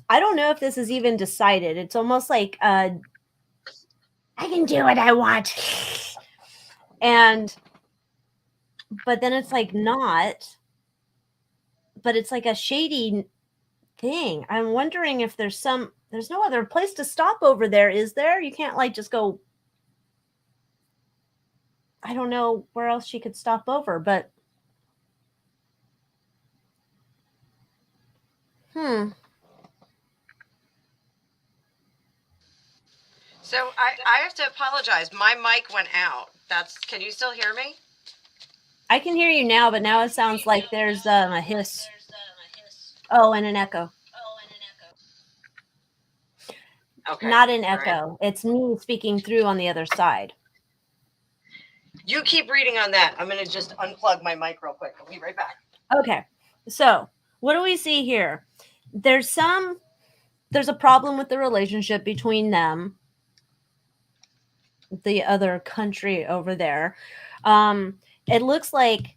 I don't know if this is even decided. It's almost like, I can do what I want. But then it's like not, but it's like a shady thing. I'm wondering if there's no other place to stop over there, is there? You can't like just go. I don't know where else she could stop over, but So I have to apologize. My mic went out. Can you still hear me? I can hear you now, but now it sounds like there's a hiss. Oh, and an echo. Okay. Not an echo. Right. It's me speaking through on the other side. You keep reading on that. I'm going to just unplug my mic real quick. I'll be right back. Okay. So what do we see here? There's a problem with the relationship between them, the other country over there. It looks like,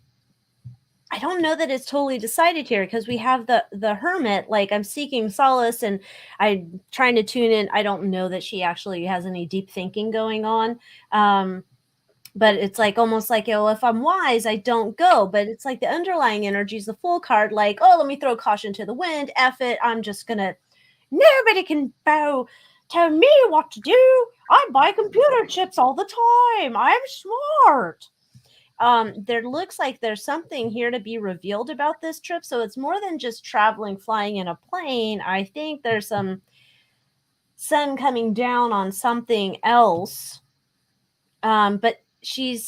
I don't know that it's totally decided here, because we have the hermit, like, I'm seeking solace and I'm trying to tune in. I don't know that she actually has any deep thinking going on. But it's like almost like, if I'm wise, I don't go. But it's like the underlying energy is the Fool card, like, oh, let me throw caution to the wind. F it. I'm just going to, nobody can tell me what to do. I buy computer chips all the time. I'm smart. There looks like there's something here to be revealed about this trip. So it's more than just flying in a plane. I think there's some sun coming down on something else. But she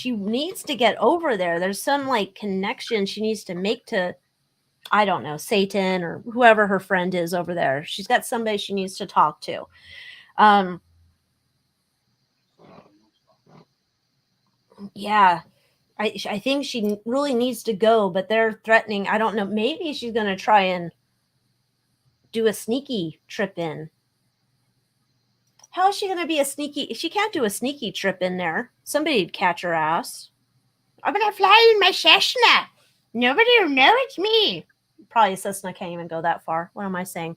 needs to get over there. There's some like connection she needs to make to, I don't know, Satan or whoever her friend is over there. She's got somebody she needs to talk to. Yeah, I think she really needs to go, but they're threatening. I don't know. Maybe she's going to try and do a sneaky trip in. How is she going to be a sneaky? She can't do a sneaky trip in there. Somebody'd catch her ass. I'm going to fly in my Cessna. Nobody will know it's me. Probably a Cessna can't even go that far. What am I saying?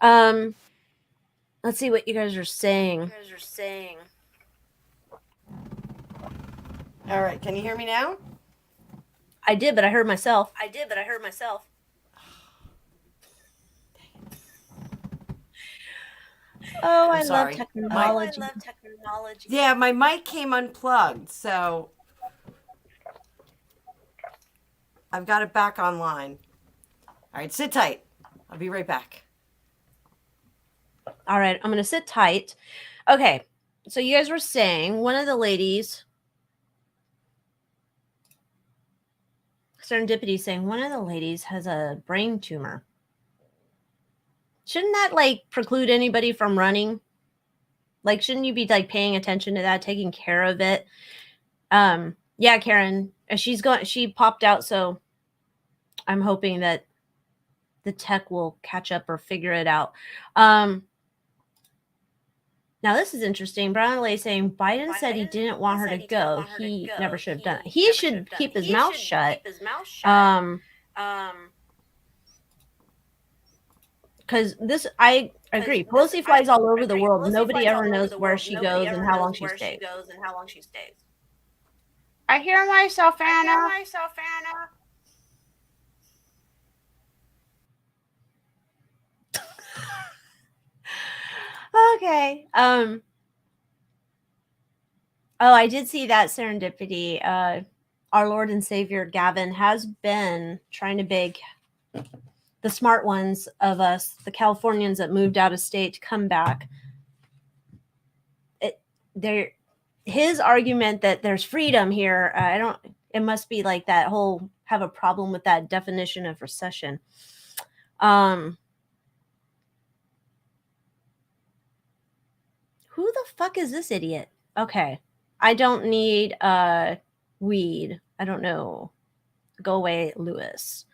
Let's see what you guys are saying. All right. Can you hear me now? I did, but I heard myself. Oh, I love technology. Yeah, my mic came unplugged, so I've got it back online. All right, sit tight. I'll be right back. All right, I'm going to sit tight. Okay, so you guys were saying one of the ladies, Serendipity saying one of the ladies has a brain tumor. Shouldn't that like preclude anybody from running? Like, shouldn't you be like paying attention to that, taking care of it? Yeah, Karen. She popped out, so I'm hoping that the tech will catch up or figure it out. Now, this is interesting. Brown Lay saying Biden said he didn't want her to go. He never should have done it. He should keep his mouth shut. Because I agree. Pelosi flies all over the world. Nobody ever knows where she goes and how long she stays. I hear myself, Anna. Okay. Oh, I did see that serendipity. Our Lord and Savior Gavin has been trying to beg the smart ones of us, the Californians that moved out of state, to come back. His argument that there's freedom here, it must be like that whole have a problem with that definition of recession. Who the fuck is this idiot? Okay. I don't need weed. I don't know. Go away, Lewis.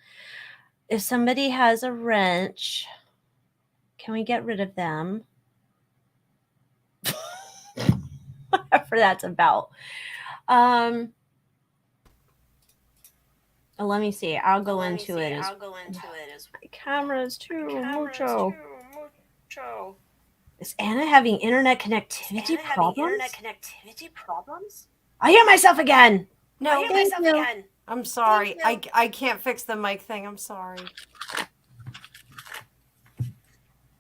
If somebody has a wrench, can we get rid of them? Whatever that's about. Let me see. I'll go into it. My camera's too mucho. Is Anna having internet connectivity problems? I hear myself again. No, I'm sorry. I can't fix the mic thing. I'm sorry.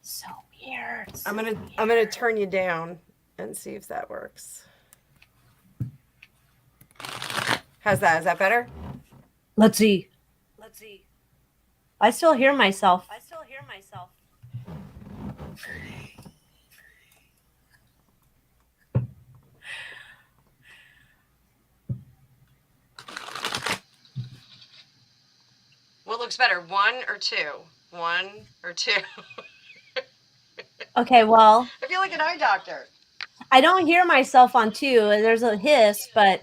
So weird. I'm gonna turn you down and see if that works. How's that? Is that better? Let's see. I still hear myself. What looks better, 1 or 2? 1 or 2? Okay, well. I feel like an eye doctor. I don't hear myself on 2. There's a hiss, but.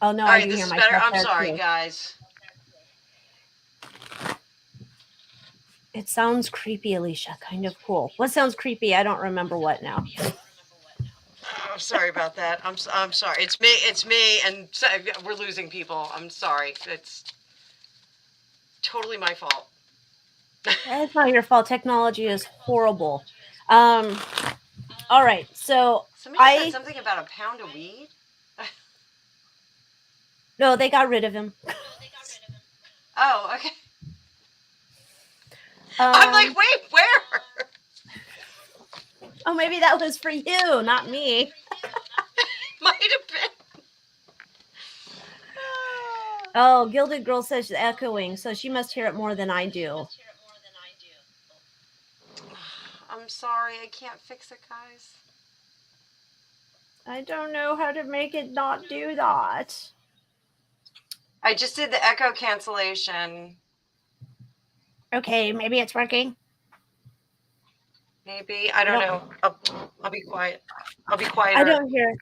Oh, no, I do hear myself. Better. I'm sorry, guys. It sounds creepy, Alycia. Kind of cool. What sounds creepy? I don't remember what now. I'm sorry about that. I'm sorry. It's me, and we're losing people. I'm sorry. It's totally my fault. It's not your fault. Technology is horrible. All right, so somebody said something about a pound of weed. No, they got rid of him. Oh, okay. I'm like, wait, where? Oh, maybe that was for you, not me. Might have been. Oh, Gilded Girl says she's echoing, so she must hear it more than I do. I'm sorry, I can't fix it, guys. I don't know how to make it not do that. I just did the echo cancellation. Okay, maybe it's working. Maybe. I don't know. I'll be quiet. I'll be quiet. I don't hear.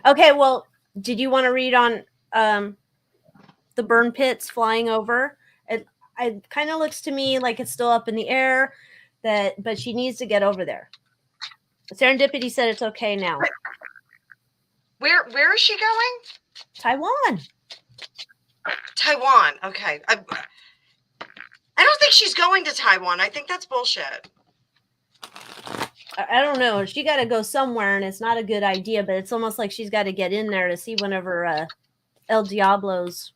Okay, well, did you want to read on the burn pits flying over? It kind of looks to me like it's still up in the air, but she needs to get over there. Serendipity said it's okay now. Where is she going? Taiwan. Taiwan. Okay. I don't think she's going to Taiwan. I think that's bullshit. I don't know. She got to go somewhere, and it's not a good idea, but it's almost like she's got to get in there to see one of her El Diablos.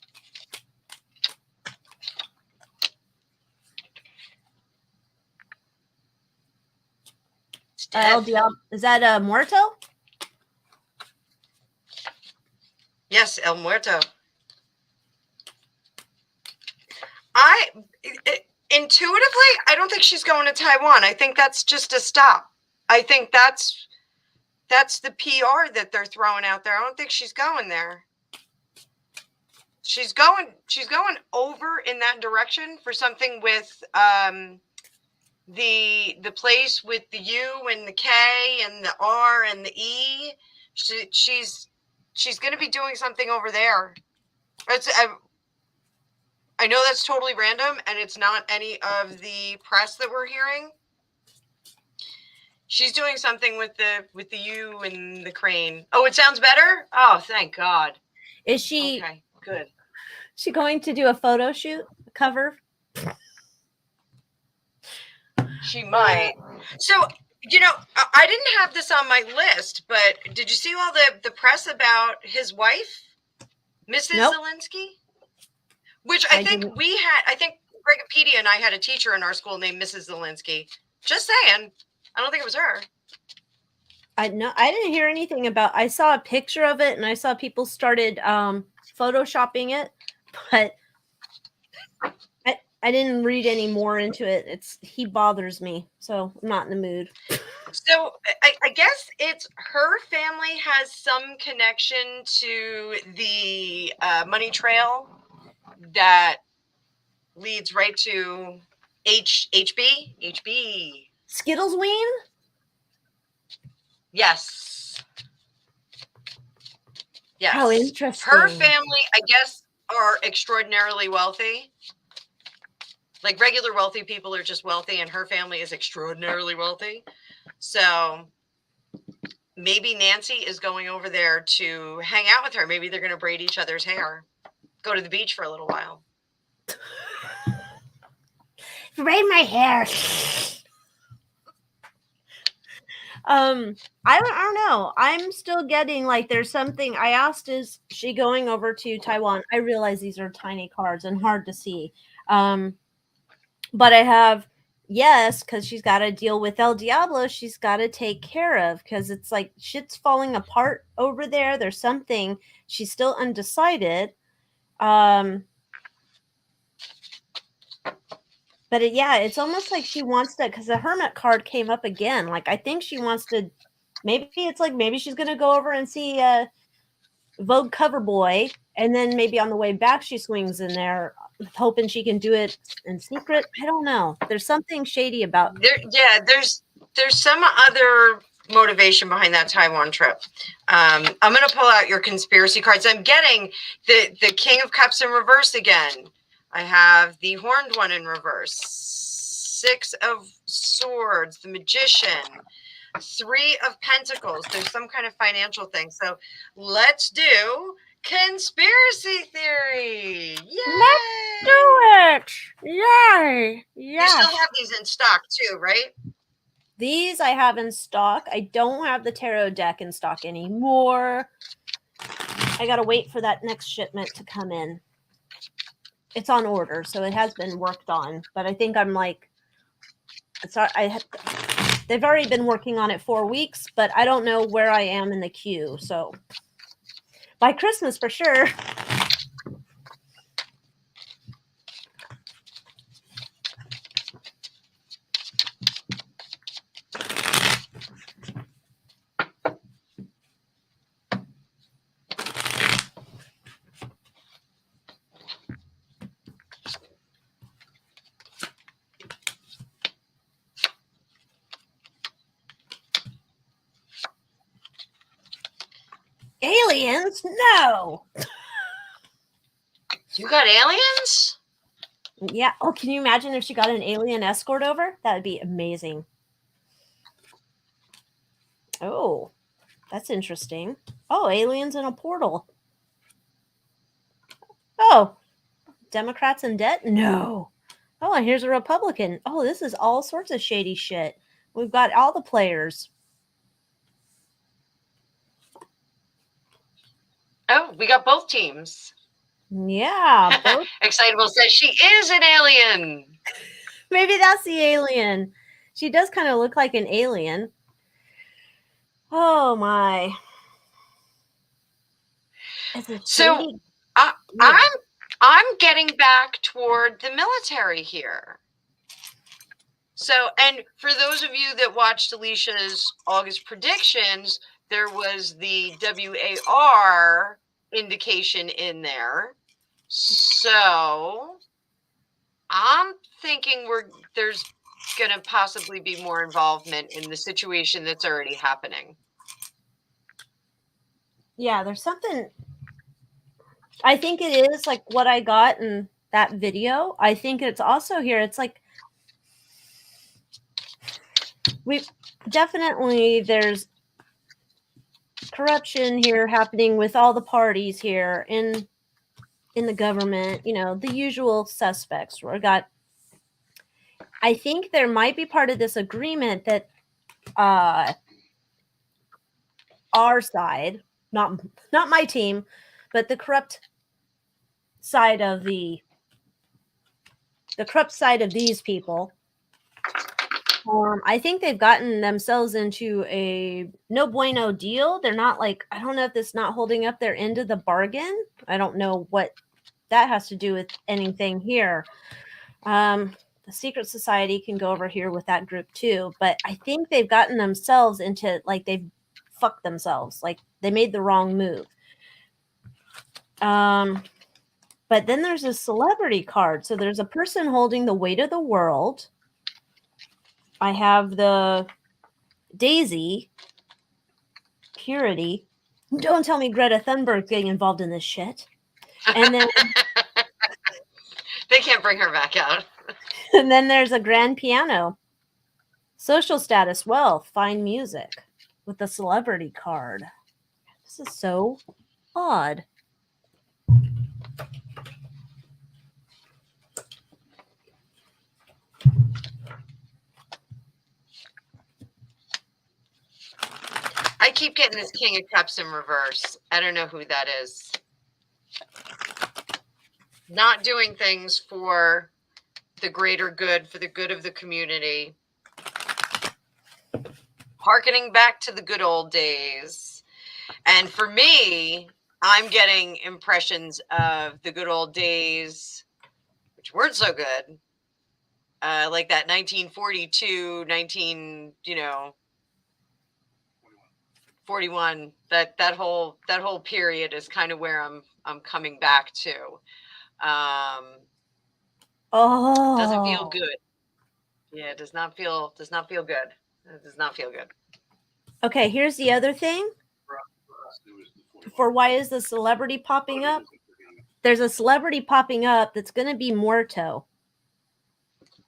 El Diablo. Is that Muerto? Yes, El Muerto. Intuitively, I don't think she's going to Taiwan. I think that's just a stop. I think that's the PR that they're throwing out there. I don't think she's going there. She's going over in that direction for something with the place with the U and the K and the R and the E. She's she's going to be doing something over there. I know that's totally random, and it's not any of the press that we're hearing. She's doing something with the U and the crane. Oh, it sounds better? Oh, thank God. Is she okay? Good. She going to do a photo shoot cover? She might. So, I didn't have this on my list, but did you see all the press about his wife, Mrs. Nope. Zelensky? Which I think Wikipedia and I had a teacher in our school named Mrs. Zelensky. Just saying. I don't think it was her. I didn't hear anything about. I saw a picture of it, and I saw people started photoshopping it, but I didn't read any more into it. He bothers me, so I'm not in the mood. So I guess it's her family has some connection to the money trail that leads right to HB. Skittles Ween? Yes. Yes. How interesting. Her family, I guess, are extraordinarily wealthy. Like regular wealthy people are just wealthy, and her family is extraordinarily wealthy. So maybe Nancy is going over there to hang out with her. Maybe they're going to braid each other's hair, go to the beach for a little while. Braid my hair. I don't know. I'm still getting like there's something. I asked, is she going over to Taiwan? I realize these are tiny cards and hard to see. But I have yes, because she's got to deal with El Diablo. She's got to take care of because it's like shit's falling apart over there. There's something. She's still undecided. But it's almost like she wants to, because the Hermit card came up again. Like, I think she wants to, maybe she's going to go over and see Vogue Cover Boy, and then maybe on the way back she swings in there, hoping she can do it in secret. I don't know. There's something shady about there's some other motivation behind that Taiwan trip. I'm going to pull out your conspiracy cards. I'm getting the King of Cups in reverse again. I have the Horned One in reverse, 6 of Swords, the Magician, 3 of Pentacles. There's some kind of financial thing. So let's do conspiracy theory. Yay! Let's do it. Yay! You still have these in stock too, right? These I have in stock. I don't have the tarot deck in stock anymore. I gotta wait for that next shipment to come in. It's on order, so it has been worked on. But I think I'm like, they've already been working on it 4 weeks, but I don't know where I am in the queue. So by Christmas for sure. Aliens? No. You got aliens? Yeah. Oh, can you imagine if she got an alien escort over? That would be amazing. Oh, that's interesting. Oh, aliens in a portal. Oh, Democrats in debt? No. Oh, and here's a Republican. Oh, this is all sorts of shady shit. We've got all the players. Oh, we got both teams. Yeah. Both. Excitable says she is an alien. Maybe that's the alien. She does kind of look like an alien. Oh my. So I'm getting back toward the military here. So, and for those of you that watched Alicia's August predictions, there was the WAR indication in there. So I'm thinking there's going to possibly be more involvement in the situation that's already happening. Yeah, there's something. I think it is like what I got in that video. I think it's also here. It's like we definitely there's corruption here happening with all the parties here in the government. You know, the usual suspects. I think there might be part of this agreement that our side, not my team, but the corrupt side of the corrupt side of these people. I think they've gotten themselves into a no bueno deal. They're not like, I don't know if this is not holding up their end of the bargain. I don't know what that has to do with anything here. The secret society can go over here with that group too, but I think they've gotten themselves into like they've fucked themselves. Like they made the wrong move. But then there's a celebrity card. So there's a person holding the weight of the world. I have the Daisy, Purity. Don't tell me Greta Thunberg's getting involved in this shit. And then they can't bring her back out. And then there's a grand piano. Social status, wealth, fine music with the celebrity card. This is so odd. I keep getting this King of Cups in reverse. I don't know who that is. Not doing things for the greater good, for the good of the community. Harkening back to the good old days. And for me, I'm getting impressions of the good old days, which weren't so good. Like that 1942, 41. That whole period is kind of where I'm coming back to. Doesn't feel good. Yeah, it does not feel good. It does not feel good. Okay, here's the other thing. For why is the celebrity popping up? There's a celebrity popping up that's going to be Muerto.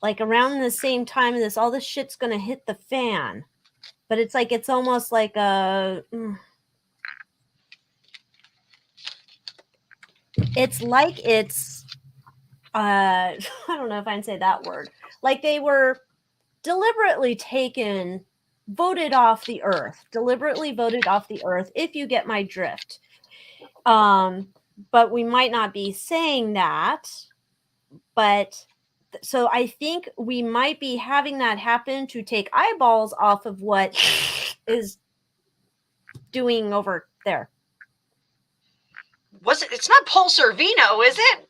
Like around the same time this, all this shit's going to hit the fan. But it's like, it's almost like a... It's like it's... I don't know if I can say that word. Like they were deliberately voted off the earth, if you get my drift. But we might not be saying that, but so I think we might be having that happen to take eyeballs off of what is doing over there. It's not Paul Sorvino, is it?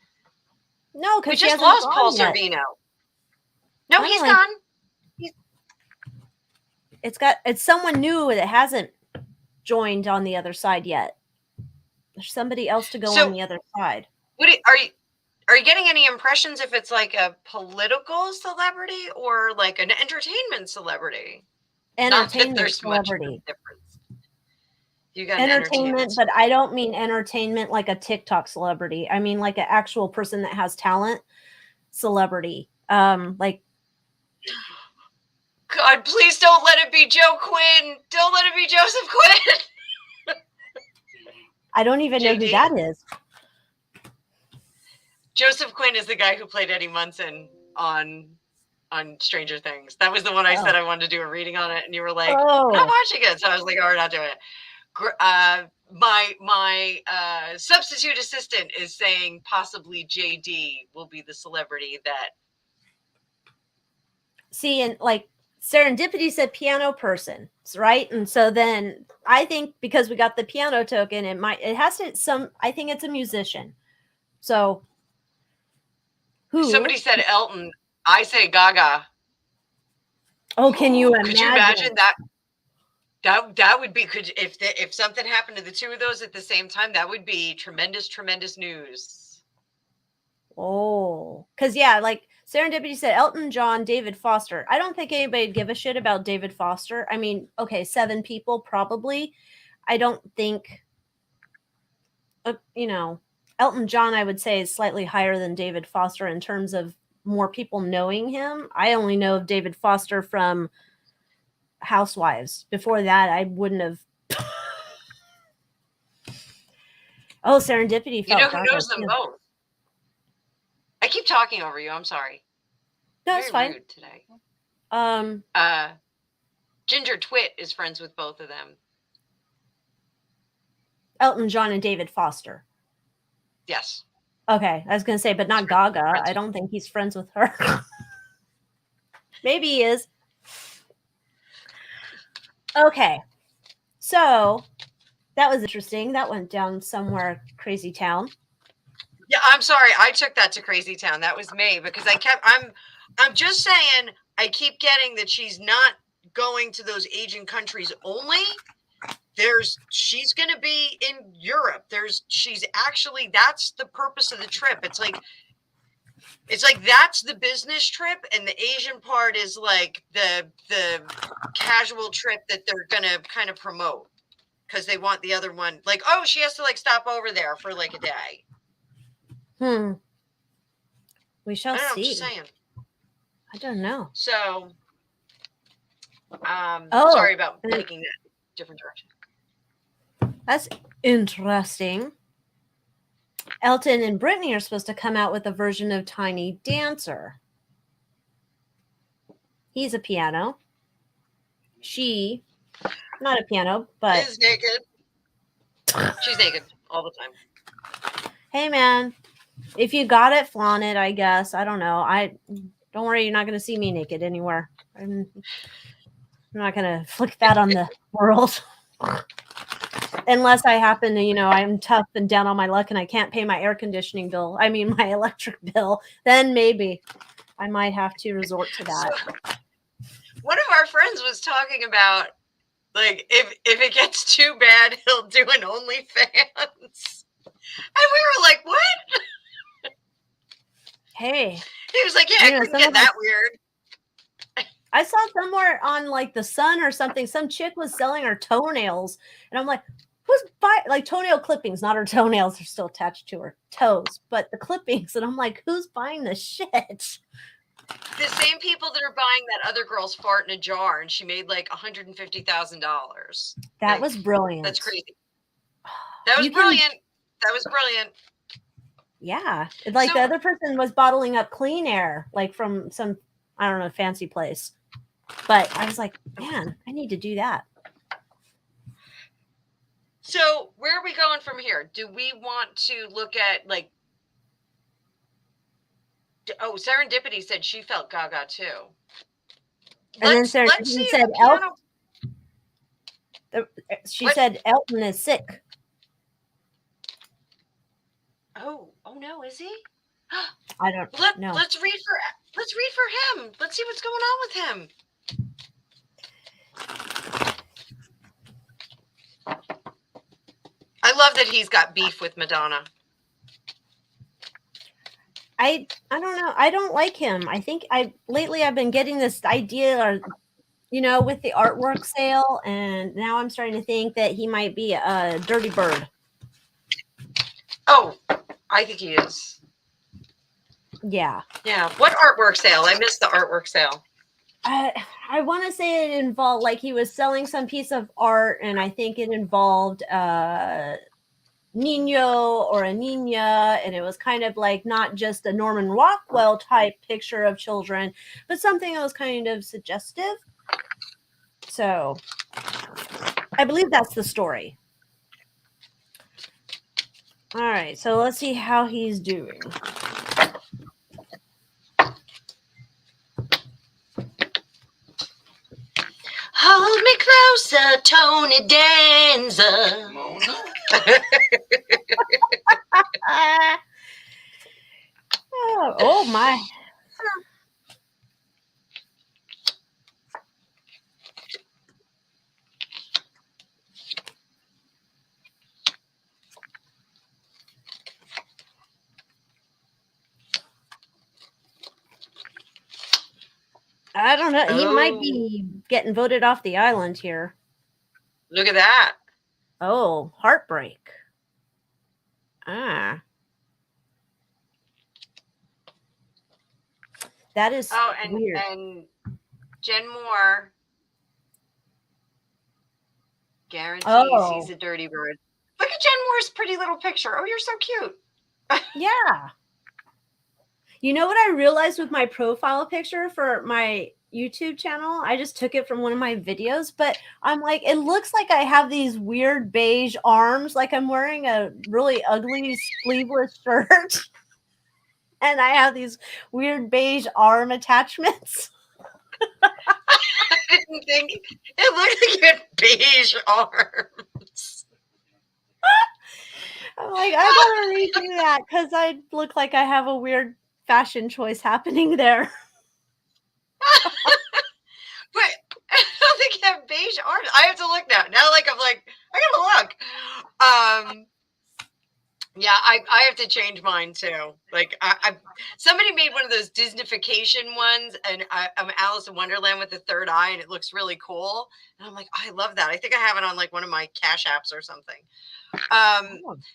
No, because we just lost Paul Sorvino. No, he's gone. It's someone new that hasn't joined on the other side yet. There's somebody else to go on the other side. Are you getting any impressions if it's like a political celebrity or like an entertainment celebrity? Entertainment celebrity. You got entertainment, but I don't mean entertainment like a TikTok celebrity. I mean like an actual person that has talent celebrity. Like, God, please don't let it be Joe Quinn. Don't let it be Joseph Quinn. I don't even know who that is. Joseph Quinn is the guy who played Eddie Munson on Stranger Things. That was the one I said I wanted to do a reading on it, and you were like, "I'm not watching it." So I was like, "Oh, we're not doing it." My substitute assistant is saying possibly JD will be the celebrity that. See, and like Serendipity said piano person, right? And so then I think because we got the piano token, I think it's a musician. So who? Somebody said Elton. I say Gaga. Oh, can you imagine? Could you imagine that? That would be if something happened to the two of those at the same time, that would be tremendous news. Oh, because like Serendipity said Elton John, David Foster. I don't think anybody'd give a shit about David Foster. I mean, okay, 7 people probably. I don't think you know, Elton John, I would say, is slightly higher than David Foster in terms of more people knowing him. I only know of David Foster from Housewives. Before that, I wouldn't have. Oh, Serendipity. You know who knows them both? I keep talking over you. I'm sorry. No, it's fine. Rude today. Ginger Twit is friends with both of them. Elton John and David Foster. Yes. Okay, I was going to say, but not Gaga. I don't think he's friends with her. Maybe he is. Okay, so that was interesting. That went down somewhere crazy town. Yeah, I'm sorry. I took that to crazy town. That was me because I'm just saying I keep getting that she's not going to those Asian countries only. She's going to be in Europe. She's actually, that's the purpose of the trip. It's like that's the business trip, and the Asian part is like the casual trip that they're going to kind of promote because they want the other one. Like, oh, she has to like stop over there for like a day. We shall see. I'm just saying. I don't know. So, sorry about taking that different direction. That's interesting. Elton and Britney are supposed to come out with a version of Tiny Dancer. He's a piano. She, not a piano, but is naked. She's naked all the time. Hey, man, if you got it, flaunt it, I guess. I don't know. Don't worry, you're not going to see me naked anywhere. I'm not going to flick that on the world. Unless I happen to, I'm tough and down on my luck and I can't pay my air conditioning bill. I mean, my electric bill. Then maybe I might have to resort to that. So, one of our friends was talking about, like, if it gets too bad, he'll do an OnlyFans. And we were like, what? Hey. He was like, yeah, it couldn't get that weird. I saw somewhere on, like, The Sun or something, some chick was selling her toenails. And I'm like, who's buying, like, toenail clippings? Not her toenails are still attached to her toes, but the clippings. And I'm like, who's buying this shit? The same people that are buying that other girl's fart in a jar, and she made like $150,000. That was brilliant. That's crazy. That was brilliant. That was brilliant. Yeah. Like, the other person was bottling up clean air, like from some, I don't know, fancy place. But I was like, man, I need to do that. So where are we going from here? Do we want to look at, like, oh, Serendipity said she felt Gaga too. And then Serendipity said Elton. She said Elton is sick. Oh no, is he? I don't know. Let's read for him. Let's see what's going on with him. I love that he's got beef with Madonna. I don't know. I don't like him. I think lately I've been getting this idea, with the artwork sale, and now I'm starting to think that he might be a dirty bird. Oh, I think he is. Yeah. Yeah. What artwork sale? I missed the artwork sale. I want to say it involved, like, he was selling some piece of art, and I think it involved Nino or a Nina, and it was kind of like not just a Norman Rockwell type picture of children, but something that was kind of suggestive. So I believe that's the story. All right, so let's see how he's doing. Hold me closer, Tony Danza. Oh my. I don't know. He might be getting voted off the island here. Look at that. Oh, heartbreak. Ah. That is weird. And Jen Moore guarantees he's a dirty bird. Look at Jen Moore's pretty little picture. Oh, you're so cute. Yeah. You know what I realized with my profile picture for my YouTube channel? I just took it from one of my videos, but I'm like, it looks like I have these weird beige arms, like I'm wearing a really ugly sleeveless shirt. And I have these weird beige arm attachments. I didn't think it looked like you had beige arms. I'm like, I gotta redo that because I look like I have a weird fashion choice happening there. But I don't think you have beige arms. I have to look now. Now, like, I'm like, I gotta look. Yeah, I have to change mine too. Like, somebody made one of those Disneyfication ones, and I'm Alice in Wonderland with the third eye, and it looks really cool. And I'm like, I love that. I think I have it on like one of my Cash apps or something.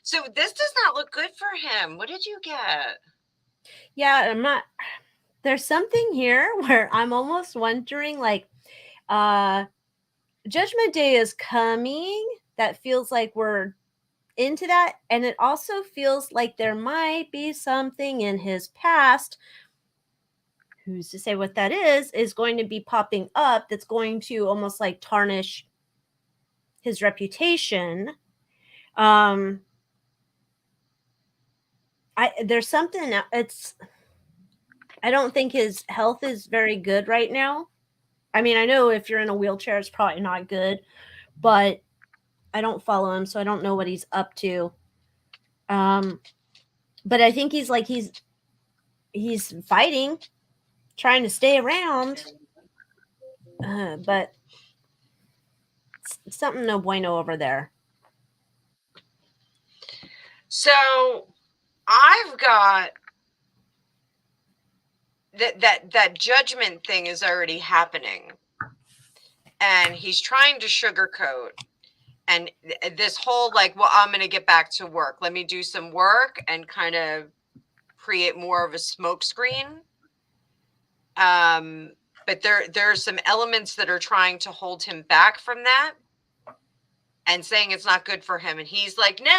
So this does not look good for him. What did you get? Yeah, I'm not. There's something here where I'm almost wondering, like, Judgment Day is coming. That feels like we're into that, and it also feels like there might be something in his past, who's to say what that is going to be popping up that's going to almost like tarnish his reputation. There's something, I don't think his health is very good right now. I mean, I know if you're in a wheelchair it's probably not good, but I don't follow him, so I don't know what he's up to. But I think he's fighting, trying to stay around. But something no bueno over there. So I've got that judgment thing is already happening, and he's trying to sugarcoat. And this whole like, well, I'm going to get back to work. Let me do some work and kind of create more of a smoke screen. But there are some elements that are trying to hold him back from that and saying it's not good for him. And he's like, no,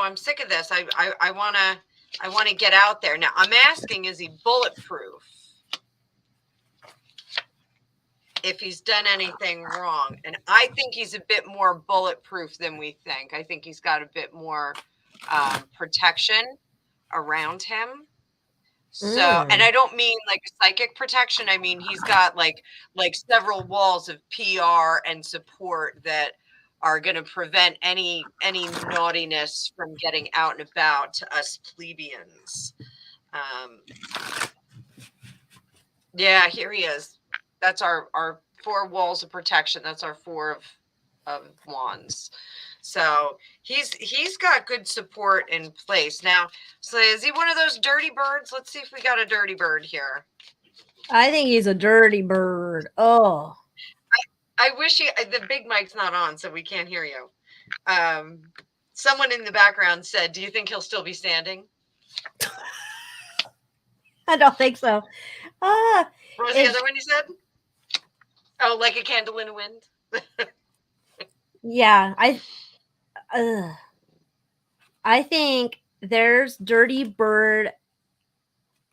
I'm sick of this. I want to get out there. Now I'm asking, is he bulletproof? If he's done anything wrong. And I think he's a bit more bulletproof than we think. I think he's got a bit more protection around him. So, and I don't mean like psychic protection. I mean, he's got like several walls of PR and support that are going to prevent any naughtiness from getting out and about to us plebeians. Yeah, here he is. That's our 4 walls of protection. That's our 4 of wands. So he's got good support in place. Now, so is he one of those dirty birds? Let's see if we got a dirty bird here. I think he's a dirty bird. Oh. I wish the big mic's not on, so we can't hear you. Someone in the background said, do you think he'll still be standing? I don't think so. What was the other one you said? Oh, like a candle in the wind? Yeah, I think there's dirty bird,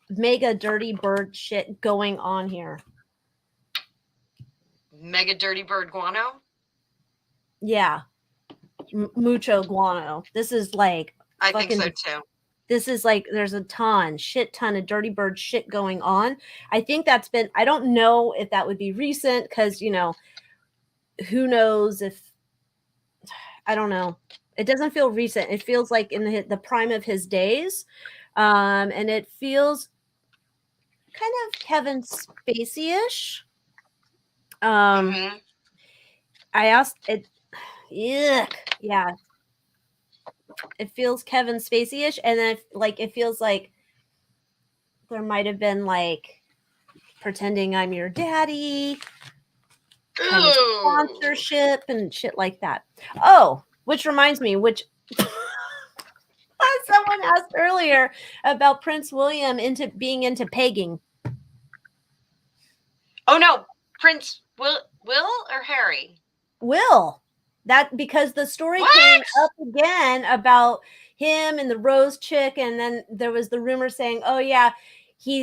mega dirty bird shit going on here. Mega dirty bird guano? Yeah. Mucho guano. This is like, I think so too. This is like, there's a shit ton of dirty bird shit going on. I think that's been, I don't know if that would be recent because, you know, who knows if, I don't know. It doesn't feel recent. It feels like in the prime of his days. And it feels kind of Kevin Spacey-ish. I asked it. Yeah. It feels Kevin Spacey-ish, and then it feels like there might have been like pretending I'm your daddy, kind of sponsorship and shit like that. Oh, which reminds me, someone Someone asked earlier about Prince William being into pegging. Oh no, Prince Will or Harry? Will. That because the story came up again about him and the Rose chick, and then there was the rumor saying, oh yeah, he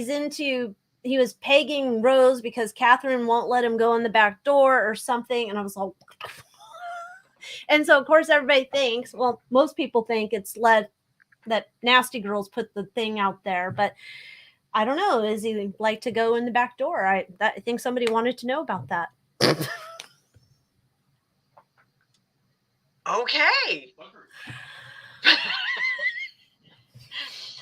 was pegging Rose because Catherine won't let him go in the back door or something. And I was like, and so of course everybody thinks, well, most people think it's that Nasty Girls put the thing out there, but I don't know. Is he like to go in the back door? I think somebody wanted to know about that. Okay.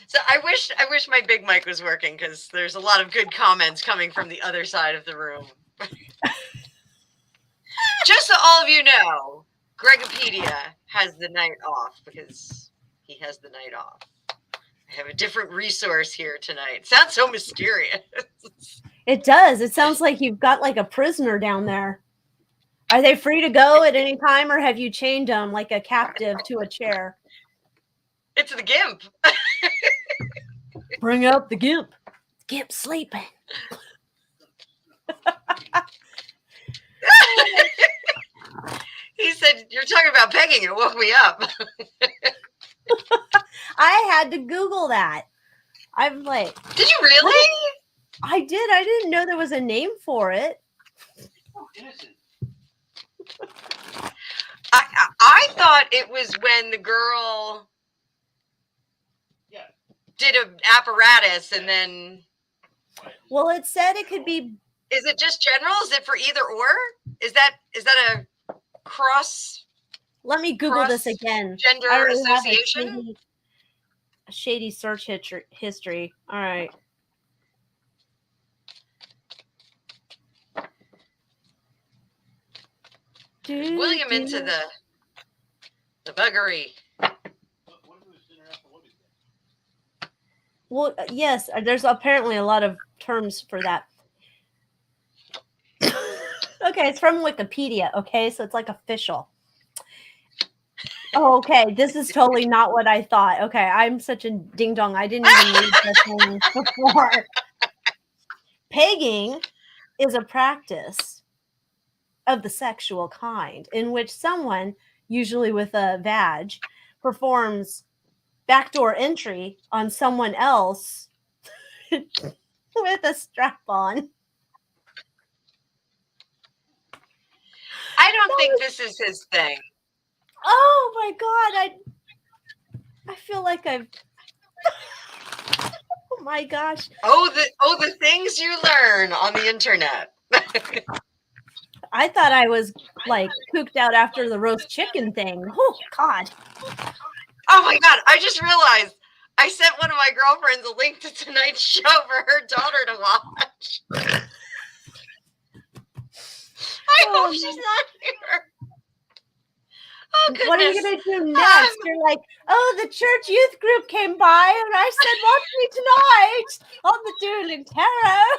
So I wish my big mic was working because there's a lot of good comments coming from the other side of the room. Just so all of you know, Gregopedia has the night off because he has the night off. I have a different resource here tonight. Sounds so mysterious. It does. It sounds like you've got like a prisoner down there. Are they free to go at any time, or have you chained them like a captive to a chair? It's the Gimp. Bring out the Gimp. Gimp's sleeping. He said, "You're talking about pegging. It woke me up." I had to Google that. I'm like, did you really? I did. I didn't know there was a name for it. Oh, innocent. I thought it was when the girl did an apparatus and then. Well, it said it could be. Is it just general? Is it for either or? Is that a cross? Let me Google this again. Gender association. A shady search history. All right. William into the buggery. Well, yes, there's apparently a lot of terms for that. Okay, it's from Wikipedia. Okay, so it's like official. Oh, okay, this is totally not what I thought. Okay, I'm such a ding dong. I didn't even read this thing before. Pegging is a practice of the sexual kind in which someone, usually with a vag, performs backdoor entry on someone else with a strap on. I don't think this is his thing. Oh my God, I feel like I've oh my gosh. Oh the things you learn on the internet. I thought I was like cooked out after the roast chicken thing. Oh God. Oh my God, I just realized I sent one of my girlfriends a link to tonight's show for her daughter to watch. I hope she's not here. Oh, goodness. What are you going to do next? You're like, oh, the church youth group came by and I said, watch me tonight on the Dueling Tarot.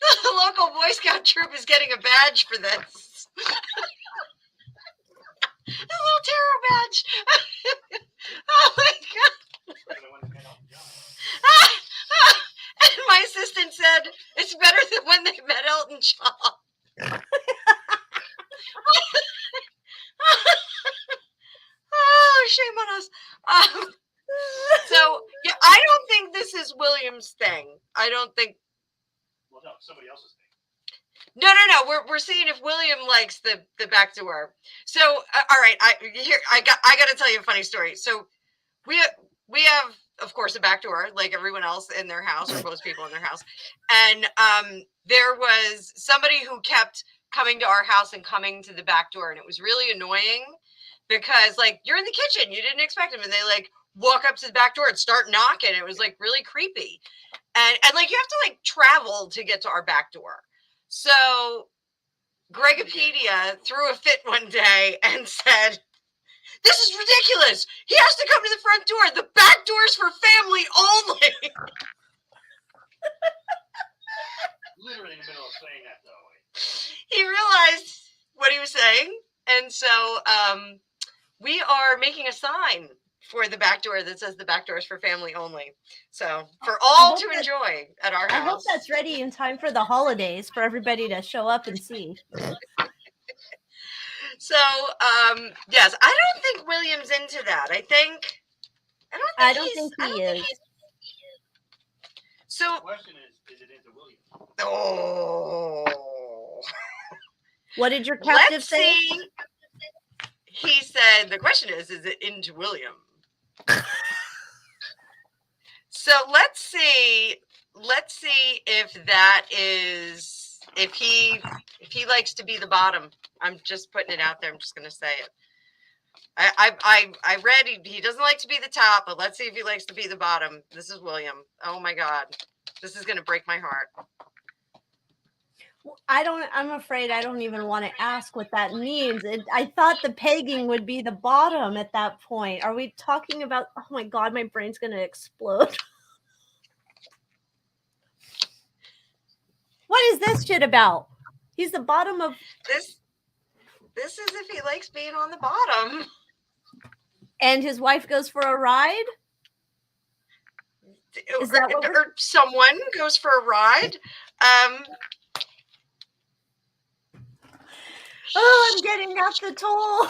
The local Boy Scout troop is getting a badge for this. A little tarot badge. Oh my God. And my assistant said, it's better than when they met Elton John. Oh, shame on us. So, yeah, I don't think this is William's thing. I don't think. Well, no, somebody else's thing. No. We're seeing if William likes the back door. So, all right, I got to tell you a funny story. So, we have of course a back door like everyone else in their house, or most people in their house, and there was somebody who kept coming to our house and coming to the back door, and it was really annoying because like you're in the kitchen, you didn't expect them, and they like walk up to the back door and start knocking. It was like really creepy, and like you have to like travel to get to our back door. So Gregopedia threw a fit one day and said, "This is ridiculous. He has to come to the front door. The back door's for family only." Literally in the middle of saying that, though. He realized what he was saying And so we are making a sign for the back door that says the back door is for family only. So for all to enjoy at our house. I hope that's ready in time for the holidays for everybody to show up and see. So yes, I don't think William's into that. I don't think he is. So The question is it into William? Oh. What did your captive say? See. He said the question is it into William? So let's see if that is if he likes to be the bottom. I'm just putting it out there. I'm just gonna say it. I read he doesn't like to be the top, but let's see if he likes to be the bottom. This is William. Oh my God. This is gonna break my heart. I'm afraid I don't even want to ask what that means. I thought the pegging would be the bottom at that point. Are we talking about, oh my God, my brain's going to explode. What is this shit about? He's the bottom of this. This is if he likes being on the bottom. And his wife goes for a ride? Is that or someone goes for a ride? Oh, I'm getting out the toll.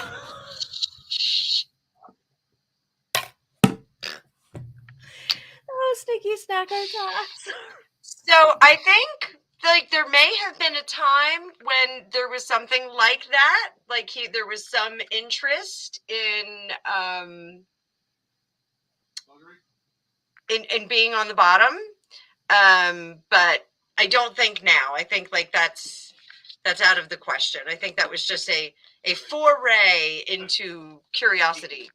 Oh, sneaky snacker talks. So I think like there may have been a time when there was something like that. Like there was some interest in being on the bottom. But I don't think now. I think like that's out of the question. I think that was just a foray into curiosity.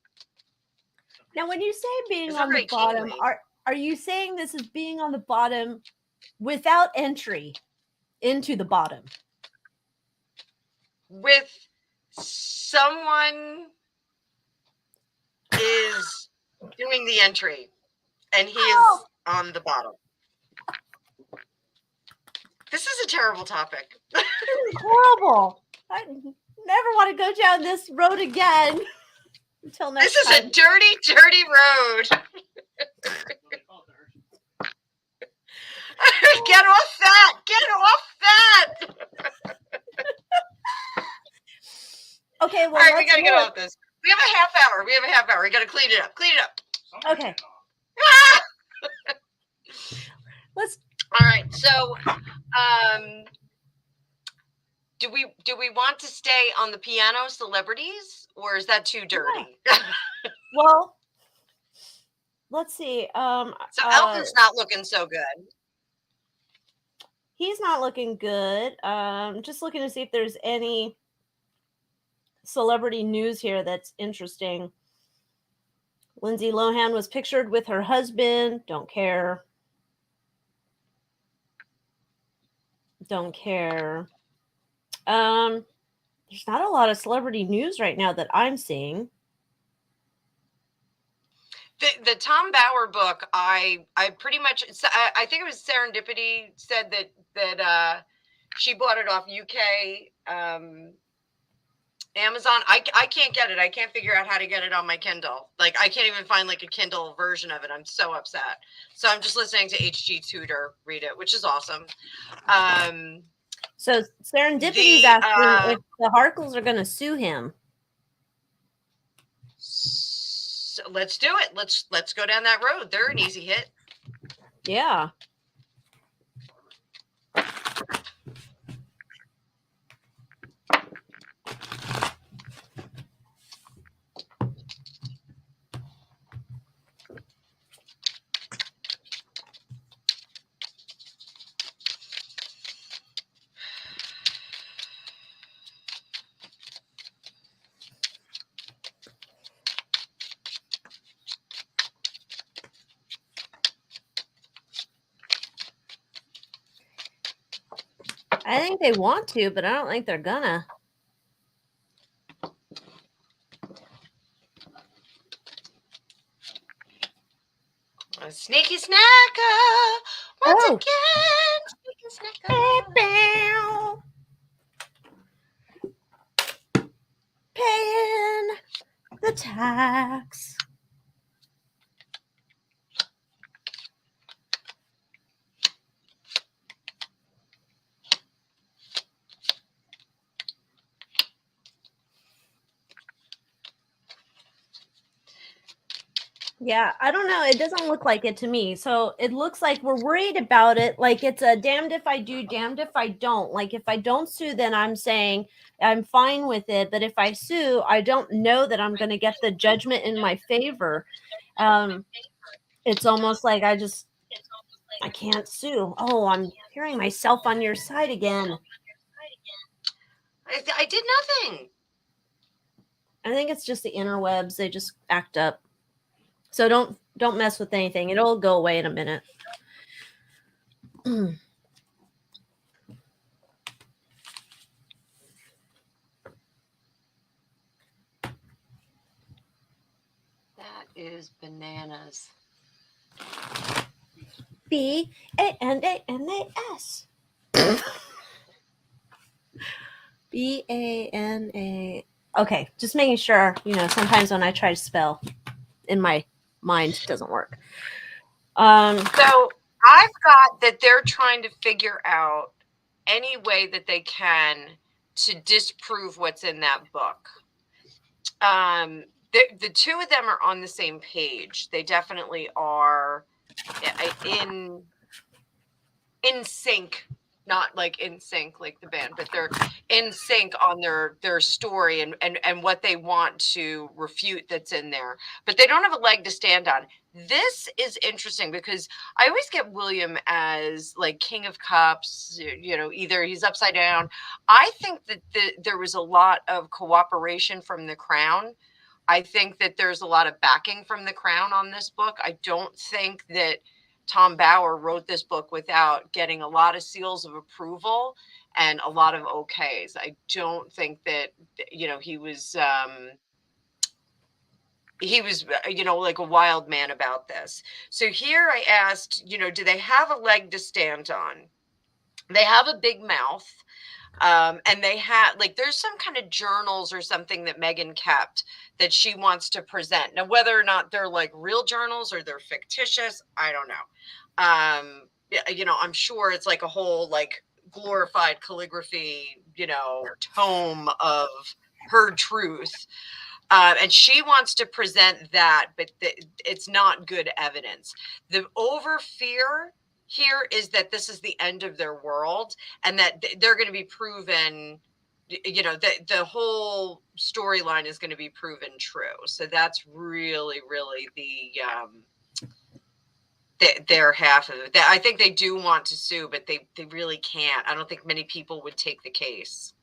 Now, when you say being on the bottom, are you saying this is being on the bottom without entry into the bottom? With someone is doing the entry and he is on the bottom. This is a terrible topic. This is horrible. I never want to go down this road again. Until next time. This is a dirty, dirty road. Get off that! Get off that! Okay, well, all right, we gotta get off this. We have a half hour. We gotta clean it up. Clean it up. Okay. Let's. All right. So, do we want to stay on the piano celebrities, or is that too dirty? Yeah. Well, let's see. So Elton's not looking so good. He's not looking good. Just looking to see if there's any celebrity news here that's interesting. Lindsay Lohan was pictured with her husband. Don't care. Don't care. There's not a lot of celebrity news right now that I'm seeing. The Tom Bauer book, I pretty much, I think it was Serendipity said that she bought it off UK Amazon. I can't get it. I can't figure out how to get it on my Kindle. Like I can't even find like a Kindle version of it. I'm so upset. So I'm just listening to HG Tudor read it, which is awesome. So Serendipity's asking if the Harkles are going to sue him. So let's do it. Let's go down that road. They're an easy hit. Yeah. I think they want to, but I don't think they're gonna. A sneaky snacker. Once again, sneaky snacker. the tax. Yeah, I don't know. It doesn't look like it to me. So it looks like we're worried about it. Like it's a damned if I do, damned if I don't. Like if I don't sue, then I'm saying I'm fine with it. But if I sue, I don't know that I'm going to get the judgment in my favor. It's almost like I can't sue. Oh, I'm hearing myself on your side again. I did nothing. I think it's just the interwebs. They just act up. So don't mess with anything. It'll go away in a minute. That is bananas. BANANAS. BANA. Okay, just making sure. Sometimes when I try to spell, in my mind, it doesn't work. So I've got that they're trying to figure out any way that they can to disprove what's in that book. The two of them are on the same page. They definitely are in sync, not like in sync like the band, but they're in sync on their story and what they want to refute that's in there. But they don't have a leg to stand on. This is interesting because I always get William as like King of Cups, either he's upside down. I think that there was a lot of cooperation from the Crown. I think that there's a lot of backing from the Crown on this book. I don't think that Tom Bauer wrote this book without getting a lot of seals of approval and a lot of okays. I don't think that, he was like a wild man about this. So here I asked, do they have a leg to stand on? They have a big mouth. And they had there's some kind of journals or something that Meghan kept that she wants to present. Now, whether or not they're like real journals or they're fictitious, I don't know. I'm sure it's like a whole like glorified calligraphy, tome of her truth. And she wants to present that, but it's not good evidence. The over fear here is that this is the end of their world and that they're going to be proven, the whole storyline is going to be proven true. So that's really, really their half of it. I think they do want to sue, but they really can't. I don't think many people would take the case.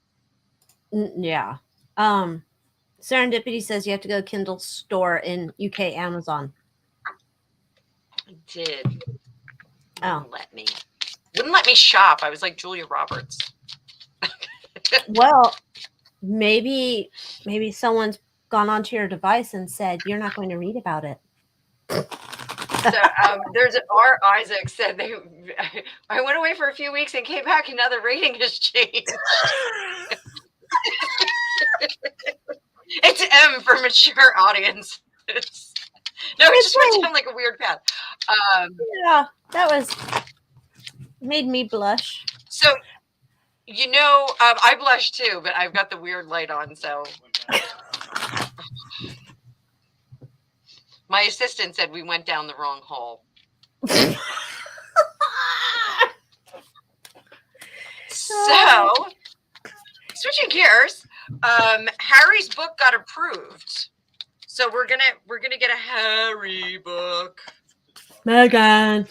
Yeah. Serendipity says you have to go Kindle store in UK Amazon. I did. Oh. Wouldn't let me shop. I was like Julia Roberts. Well, maybe someone's gone onto your device and said you're not going to read about it. So there's R. Isaac said I went away for a few weeks and came back and now the rating has changed. It's M for mature audience. No, it just went down like a weird path. Yeah, that made me blush. So, I blush too, but I've got the weird light on, so. My assistant said we went down the wrong hole. So, switching gears, Harry's book got approved. So we're gonna get a Harry book. Meghan.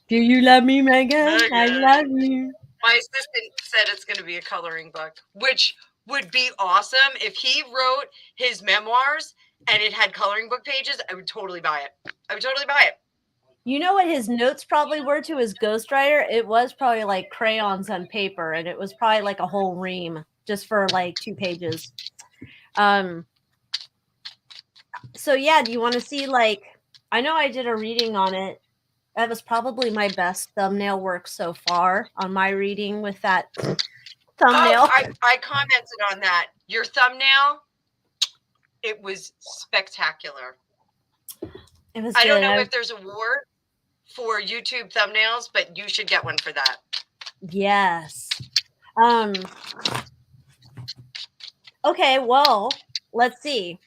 Do you love me, Meghan? I love you. My assistant said it's gonna be a coloring book, which would be awesome. If he wrote his memoirs and it had coloring book pages, I would totally buy it. You know what his notes probably were to his ghostwriter? It was probably like crayons on paper, and it was probably like a whole ream just for like 2 pages. So yeah, do you want to see I know I did a reading on it. That was probably my best thumbnail work so far on my reading with that thumbnail. Oh, I commented on that. Your thumbnail It was spectacular. It was. I don't know if there's a award for YouTube thumbnails, but you should get one for that. Yes. Okay, well, let's see.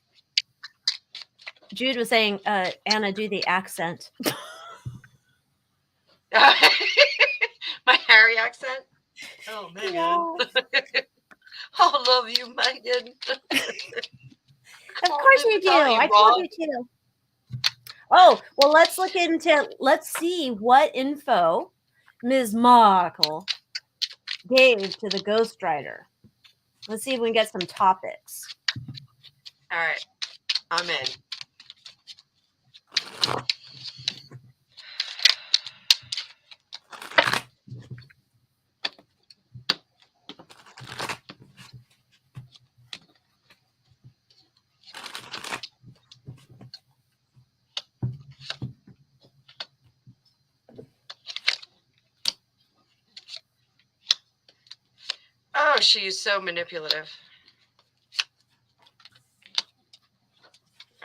Jude was saying, Anna, do the accent. My Harry accent? Oh, Megan. Yeah. I love you, Megan. Of course you do. I told you to. Oh, well, let's see what info Ms. Markle gave to the ghostwriter. Let's see if we can get some topics. All right. I'm in. Oh, she is so manipulative.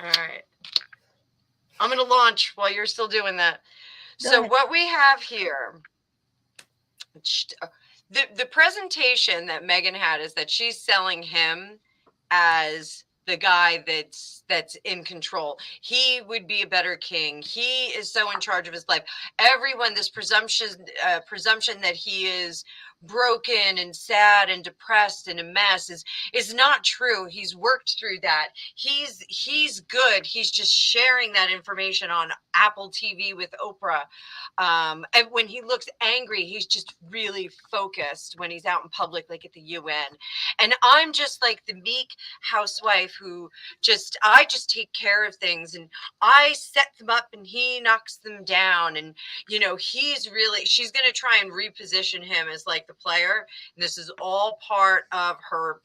All right. I'm going to launch while you're still doing that. So what we have here, the presentation that Megan had is that she's selling him as the guy that's in control. He would be a better king. He is so in charge of his life. Everyone, this presumption that he is broken and sad and depressed and a mess is not true. He's worked through that. He's good. He's just sharing that information on Apple TV with Oprah. And when he looks angry, he's just really focused when he's out in public, like at the UN. And I'm just like the meek housewife who I just take care of things, and I set them up and he knocks them down. And, you know, she's going to try and reposition him as like the player. And this is all part of her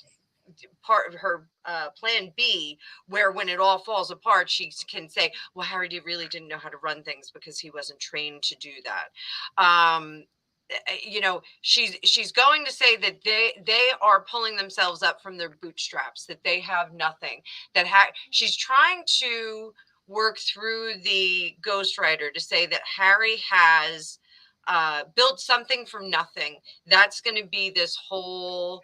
plan B, where when it all falls apart, she can say, well, Harry really didn't know how to run things because he wasn't trained to do that. You know, she's going to say that they are pulling themselves up from their bootstraps, that they have nothing, that she's trying to work through the ghostwriter to say that Harry has built something from nothing. That's going to be this whole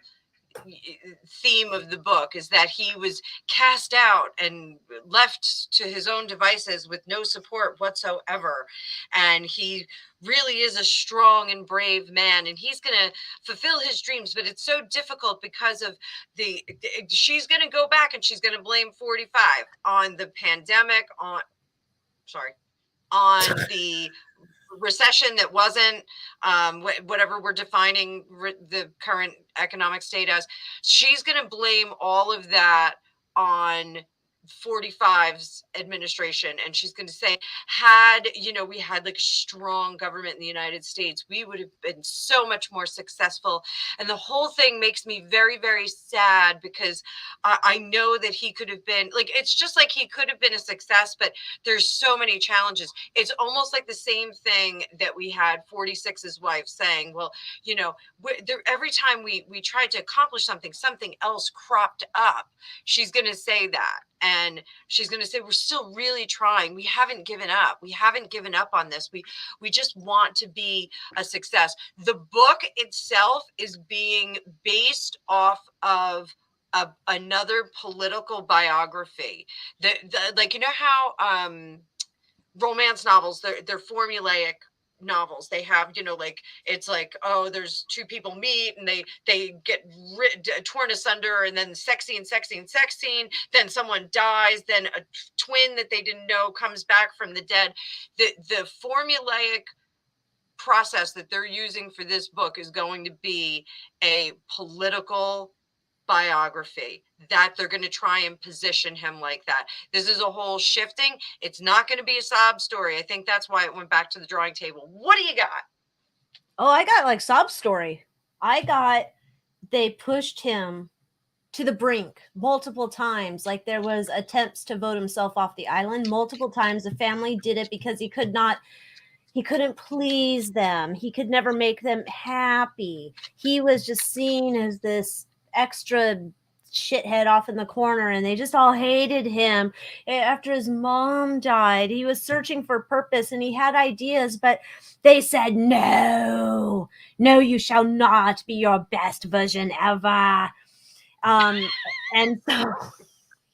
theme of the book, is that he was cast out and left to his own devices with no support whatsoever, and he really is a strong and brave man, and he's going to fulfill his dreams. But it's so difficult because of she's going to go back and she's going to blame 45 on the pandemic, on the recession that wasn't whatever we're defining the current economic state as. She's going to blame all of that on 45's administration, and she's going to say, we had like a strong government in the United States, we would have been so much more successful. And the whole thing makes me very, very sad, because I know that he could have been like, it's just like he could have been a success, but there's so many challenges. It's almost like the same thing that we had 46's wife saying, well, every time we tried to accomplish something else cropped up. She's going to say that. And she's going to say, we're still really trying. We haven't given up. We haven't given up on this. We just want to be a success. The book itself is being based off of another political biography. Like, you know how romance novels, they're formulaic novels. They have, like, it's like, oh, there's two people meet and they get torn asunder, and then sexy, then someone dies, then a twin that they didn't know comes back from the dead. The formulaic process that they're using for this book is going to be a political biography, that they're going to try and position him like that. This is a whole shifting. It's not going to be a sob story. I think that's why it went back to the drawing table. What do you got? Oh, I got like sob story. They pushed him to the brink multiple times. Like, there was attempts to vote himself off the island multiple times. The family did it because he couldn't please them. He could never make them happy. He was just seen as this extra shithead off in the corner, and they just all hated him. After his mom died, he was searching for purpose, and he had ideas, but they said, no, you shall not be your best version ever. And so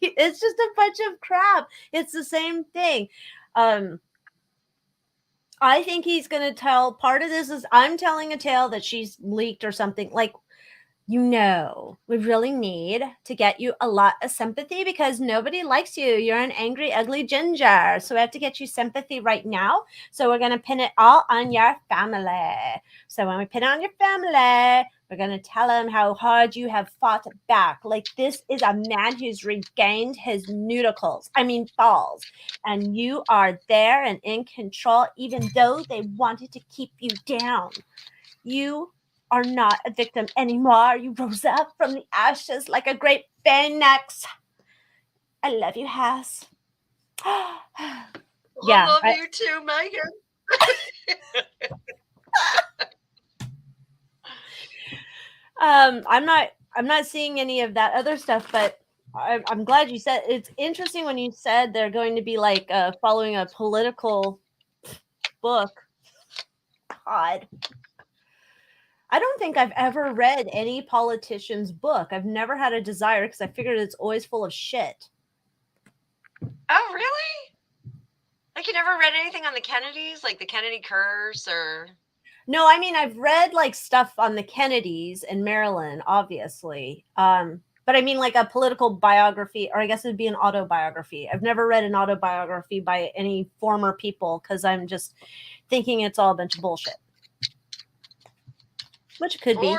it's just a bunch of crap. It's the same thing. I think he's going to tell, part of this is I'm telling a tale that she's leaked or something. Like, we really need to get you a lot of sympathy because nobody likes you. You're an angry, ugly ginger. So we have to get you sympathy right now. So we're going to pin it all on your family. So when we pin it on your family, we're going to tell them how hard you have fought back. Like, this is a man who's regained his balls. And you are there and in control, even though they wanted to keep you down. You are not a victim anymore. You rose up from the ashes like a great phoenix. I love you, Haas. I love you too, Megan. I'm not seeing any of that other stuff, but I'm glad you said. It's interesting when you said they're going to be like following a political book. God. I don't think I've ever read any politician's book. I've never had a desire because I figured it's always full of shit. Oh, really? Like, you never read anything on the Kennedys, like the Kennedy curse or... No, I mean, I've read like stuff on the Kennedys and Maryland, obviously. But I mean like a political biography, or I guess it'd be an autobiography. I've never read an autobiography by any former people because I'm just thinking it's all a bunch of bullshit. Which could be. 20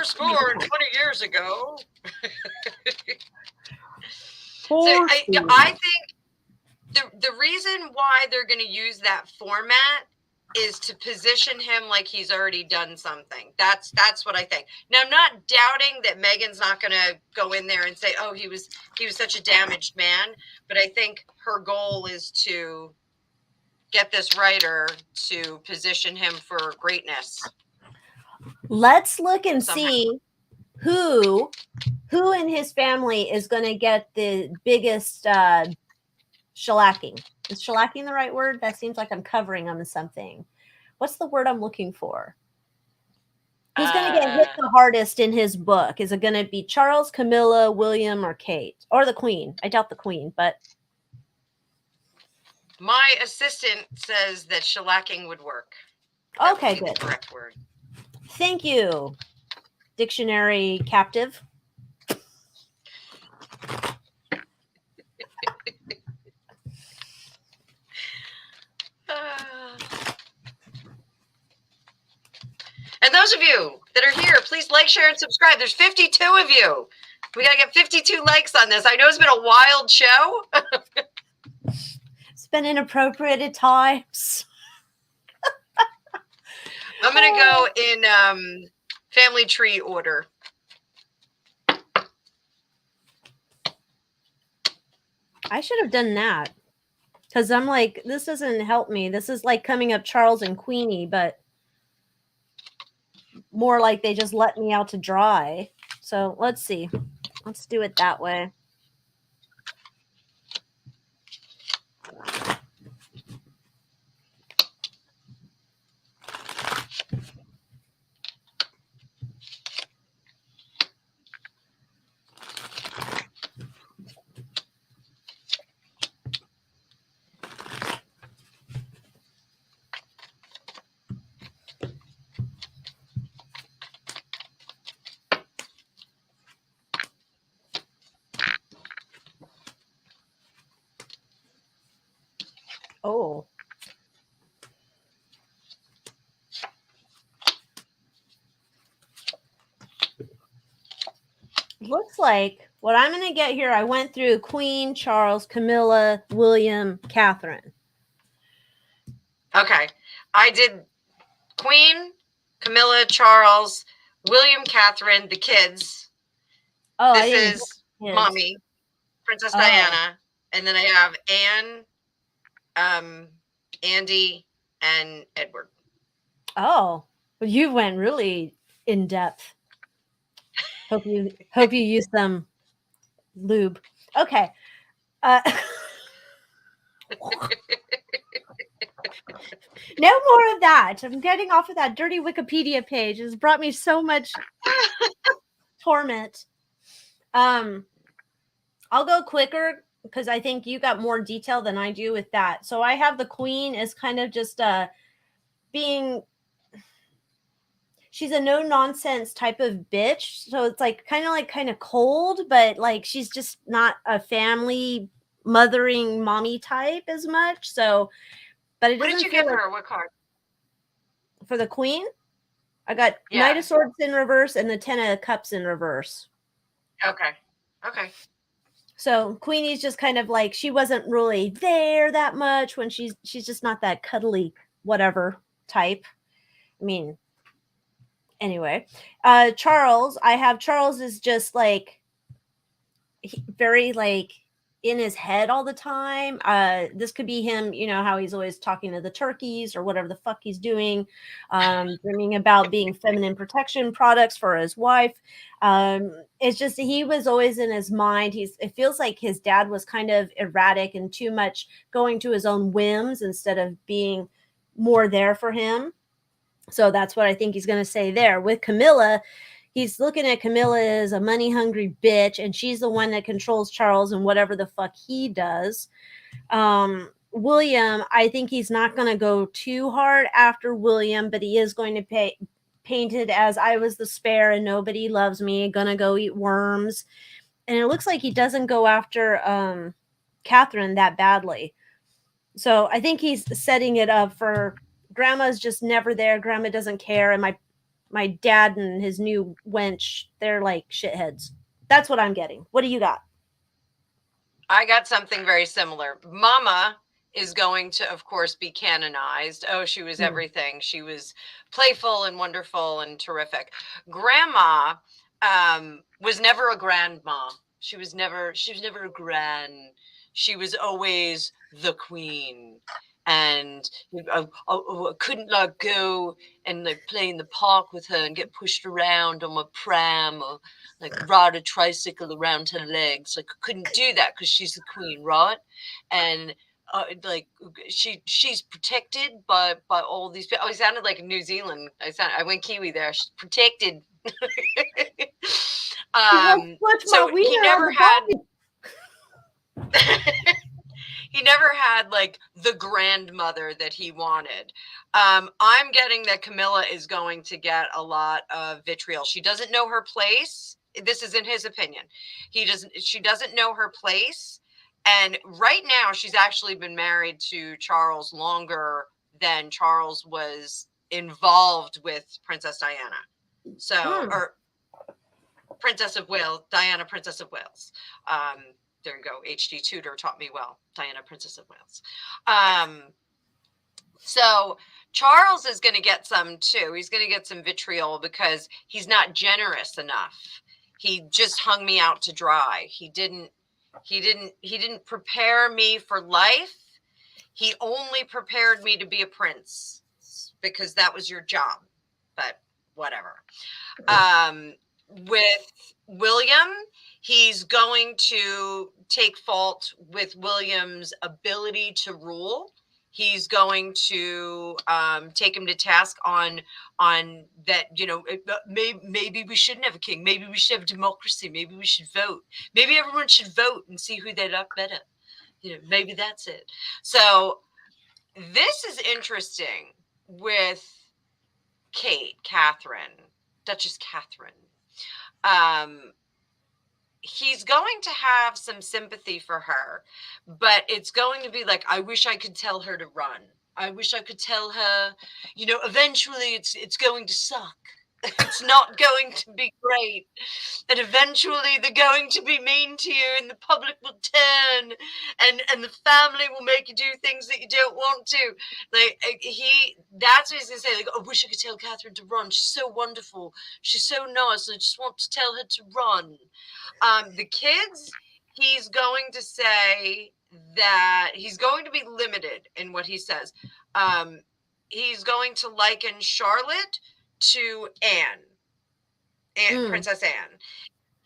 years ago. So I think the reason why they're going to use that format is to position him like he's already done something. That's what I think. Now, I'm not doubting that Megan's not going to go in there and say, oh, he was such a damaged man. But I think her goal is to get this writer to position him for greatness. Let's look and see who in his family is going to get the biggest shellacking. Is shellacking the right word? That seems like I'm covering on something. What's the word I'm looking for? Who's going to get hit the hardest in his book? Is it going to be Charles, Camilla, William, or Kate? Or the Queen? I doubt the Queen, but... My assistant says that shellacking would work. Okay, good. The correct word. Thank you, dictionary captive. And those of you that are here, please like, share, and subscribe. There's 52 of you. We got to get 52 likes on this. I know it's been a wild show. It's been inappropriate at times. I'm going to go in family tree order. I should have done that. Because I'm like, this doesn't help me. This is like coming up Charles and Queenie, but more like they just let me out to dry. So let's see. Let's do it that way. Oh. Looks like what I'm going to get here, I went through Queen, Charles, Camilla, William, Catherine. Okay. I did Queen, Camilla, Charles, William, Catherine, the kids. Oh, this is Mommy, Princess Diana. And then I have Anne, Andy, and Edward. Oh, well, you went really in depth. Hope you use them lube. Okay. No more of that. I'm getting off of that dirty Wikipedia page. It's brought me so much torment. I'll go quicker because I think you got more detail than I do with that. So I have the queen as kind of just being, she's a no nonsense type of bitch. So it's like kind of cold, but like she's just not a family mothering mommy type as much. So, but it What doesn't did you feel give like, her? What card? for the queen, I got Yeah. Knight of Swords in reverse and the Ten of Cups in reverse. Okay. Okay. So Queenie's just kind of like, she wasn't really there that much when she's just not that cuddly whatever type. I mean, anyway, Charles, I have Charles is just like very like in his head all the time. This could be him, you know, how he's always talking to the turkeys or whatever the fuck he's doing, dreaming about being feminine protection products for his wife. It's just he was always in his mind. It feels like his dad was kind of erratic and too much going to his own whims instead of being more there for him. So that's what I think he's going to say there. With Camilla, he's looking at Camilla as a money hungry bitch, and she's the one that controls Charles and whatever the fuck he does. William, I think he's not going to go too hard after William, but he is going to painted as I was the spare and nobody loves me, gonna go eat worms. And it looks like he doesn't go after Catherine that badly. So I think he's setting it up for grandma's just never there. Grandma doesn't care. And my dad and his new wench, they're like shitheads. That's what I'm getting. What do you got? I got something very similar. Mama is going to, of course, be canonized. Oh, she was everything. She was playful and wonderful and terrific. Grandma was never a grandma. She was never a grand. She was always the queen. And I couldn't like go and like play in the park with her and get pushed around on my pram or like ride a tricycle around her legs. Like I couldn't do that because she's the queen, right? And like she's protected by all these people. Oh, I sounded like New Zealand. I went Kiwi there. She's protected. So he never had. He never had like the grandmother that he wanted. I'm getting that Camilla is going to get a lot of vitriol. She doesn't know her place. This is in his opinion. She doesn't know her place. And right now she's actually been married to Charles longer than Charles was involved with Princess Diana. So, or Princess of Wales, Diana, Princess of Wales. There you go. HD Tudor taught me well. Diana, Princess of Wales. So Charles is going to get some too. He's going to get some vitriol because he's not generous enough. He just hung me out to dry. He didn't prepare me for life. He only prepared me to be a prince because that was your job. But whatever. With William, he's going to take fault with William's ability to rule. He's going to take him to task on that, you know, maybe we shouldn't have a king. Maybe we should have democracy. Maybe we should vote. Maybe everyone should vote and see who they like better. You know, maybe that's it. So this is interesting with Catherine, Duchess Catherine. He's going to have some sympathy for her, but it's going to be like, I wish I could tell her to run. I wish I could tell her, you know, eventually it's going to suck. It's not going to be great. And eventually they're going to be mean to you and the public will turn and the family will make you do things that you don't want to. Like that's what he's going to say. Like, I wish I could tell Catherine to run. She's so wonderful. She's so nice. I just want to tell her to run. The kids, he's going to say that he's going to be limited in what he says. He's going to liken Charlotte to Anne, Princess Anne.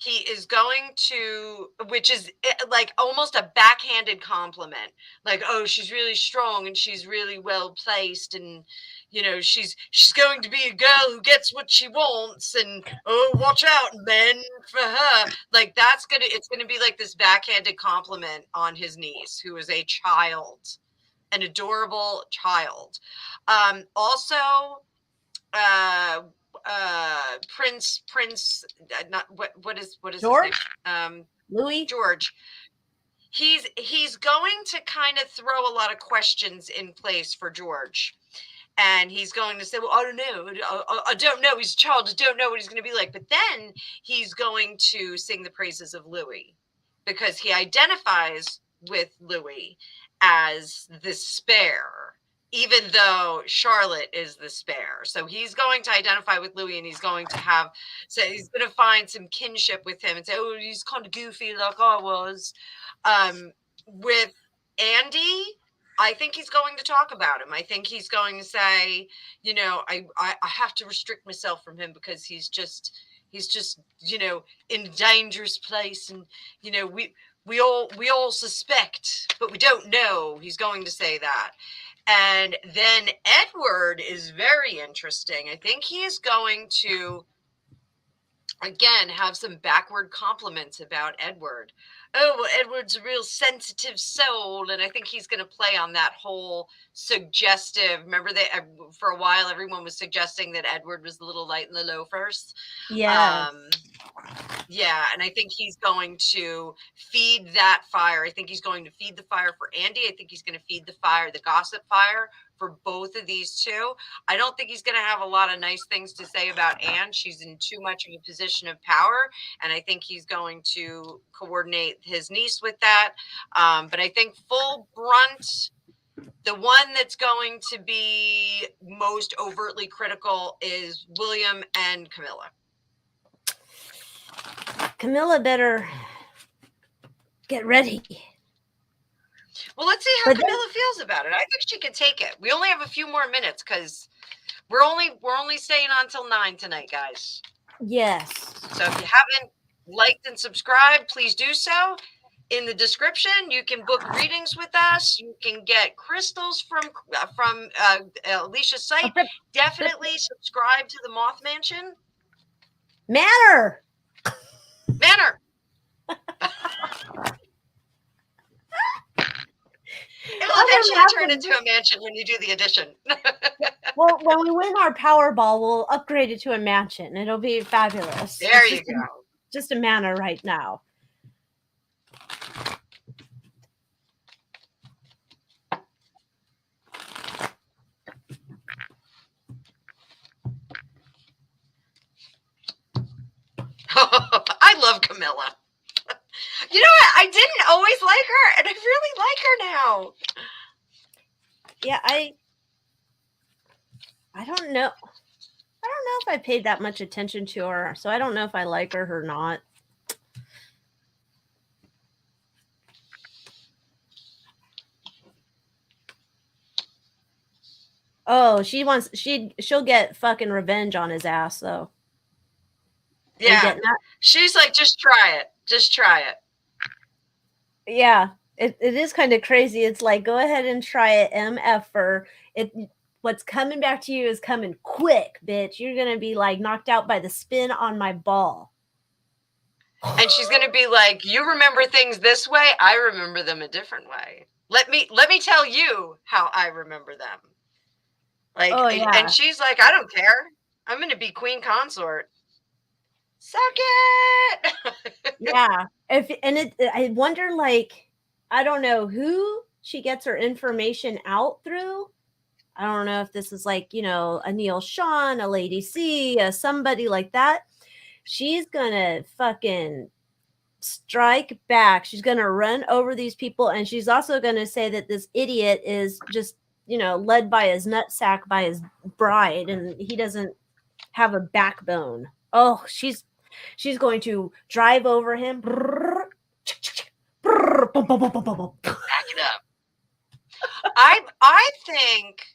he is going to, which is like almost a backhanded compliment. Like, oh, she's really strong and she's really well placed, and you know, she's going to be a girl who gets what she wants, and oh, watch out, men, for her. Like it's gonna be like this backhanded compliment on his niece, who is a child, an adorable child. Also, Prince, not what is George? his name? Louis? George. He's going to kind of throw a lot of questions in place for George. And he's going to say, well, I don't know. I don't know. He's a child. I don't know what he's going to be like. But then he's going to sing the praises of Louis, because he identifies with Louis as the spare, even though Charlotte is the spare. So he's going to identify with Louis, and he's going to he's going to find some kinship with him and say, oh, he's kind of goofy like I was. With Andy, I think he's going to talk about him. I think he's going to say, you know, I have to restrict myself from him because he's just, you know, in a dangerous place. And, you know, we all suspect, but we don't know. He's going to say that. And then Edward is very interesting. I think he is going to, again, have some backward compliments about Edward. Oh, well, Edward's a real sensitive soul. And I think he's going to play on that whole suggestive. Remember that for a while, everyone was suggesting that Edward was a little light in the loafers. Yeah. Yeah. And I think he's going to feed that fire. I think he's going to feed the fire for Andy. I think he's going to feed the fire, the gossip fire, for both of these two. I don't think he's going to have a lot of nice things to say about Anne. She's in too much of a position of power. And I think he's going to coordinate his niece with that. But I think full brunt, the one that's going to be most overtly critical is William and Camilla. Camilla better get ready. Well, let's see how Camilla feels about it. I think she can take it. We only have a few more minutes because we're only staying on till 9 tonight, guys. Yes. So if you haven't liked and subscribed, please do so. In the description, you can book readings with us. You can get crystals from Alicia's site. Definitely subscribe to the Moth Mansion. Manor. It'll eventually turn into a mansion when you do the addition. Well, when we win our Powerball, we'll upgrade it to a mansion. It'll be fabulous. There you go. Just a manor right now. I love Camilla. You know what? I didn't always like her, and I really like her now. Yeah, I don't know. I don't know if I paid that much attention to her, so I don't know if I like her or not. Oh, she'll get fucking revenge on his ass though. Yeah. She's like, just try it. Just try it. Yeah. It is kind of crazy. It's like, go ahead and try it, MFer. What's coming back to you is coming quick, bitch. You're gonna be like knocked out by the spin on my ball. And she's gonna be like, you remember things this way, I remember them a different way. Let me tell you how I remember them. Like, oh, yeah. And she's like, I don't care. I'm gonna be queen consort. Suck it. Yeah. I wonder, like, I don't know who she gets her information out through. I don't know if this is like, you know, a Neil Sean, a Lady C, somebody like that. She's gonna fucking strike back. She's gonna run over these people, and she's also gonna say that this idiot is just, you know, led by his nutsack by his bride, and he doesn't have a backbone. Oh, she's going to drive over him. Back it up. I think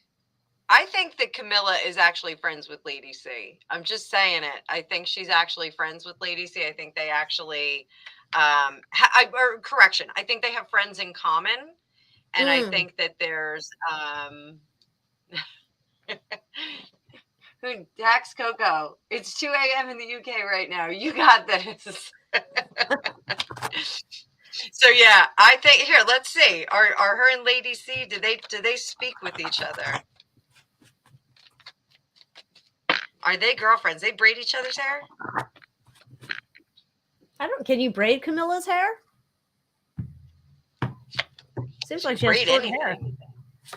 I think that Camilla is actually friends with Lady C. I'm just saying it. I think she's actually friends with Lady C. I think they actually, or correction, I think they have friends in common. And I think that there's, Dax Coco, it's 2 a.m. in the UK right now. You got this. So yeah, I think here, let's see. Are her and Lady C, do they speak with each other? Are they girlfriends? They braid each other's hair? Can you braid Camilla's hair? Seems like she has short hair.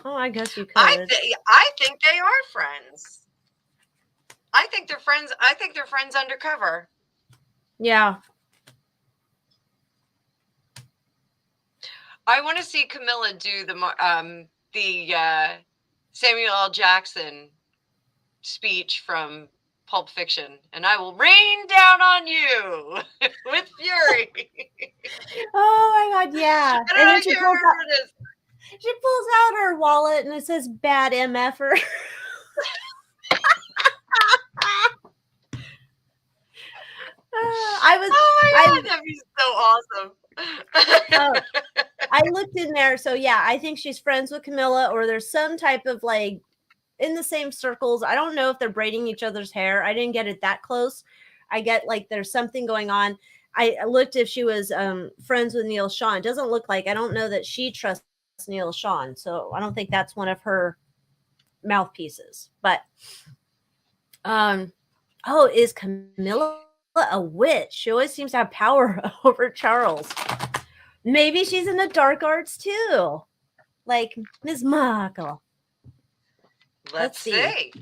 Oh, I guess you could. I think they are friends. I think they're friends. I think they're friends undercover. Yeah. I want to see Camilla do the Samuel L. Jackson speech from Pulp Fiction, and I will rain down on you with fury. Oh my God, yeah. And then she pulls out her wallet and it says bad MFer. That'd be so awesome. I looked in there. So yeah, I think she's friends with Camilla, or there's some type of like in the same circles. I don't know if they're braiding each other's hair. I didn't get it that close. I get like there's something going on. I looked if she was friends with Neil Sean. It doesn't look like. I don't know that she trusts Neil Sean, so I don't think that's one of her mouthpieces. But is Camilla a witch? She always seems to have power over Charles. Maybe she's in the dark arts too, like Ms. Markle. Let's see.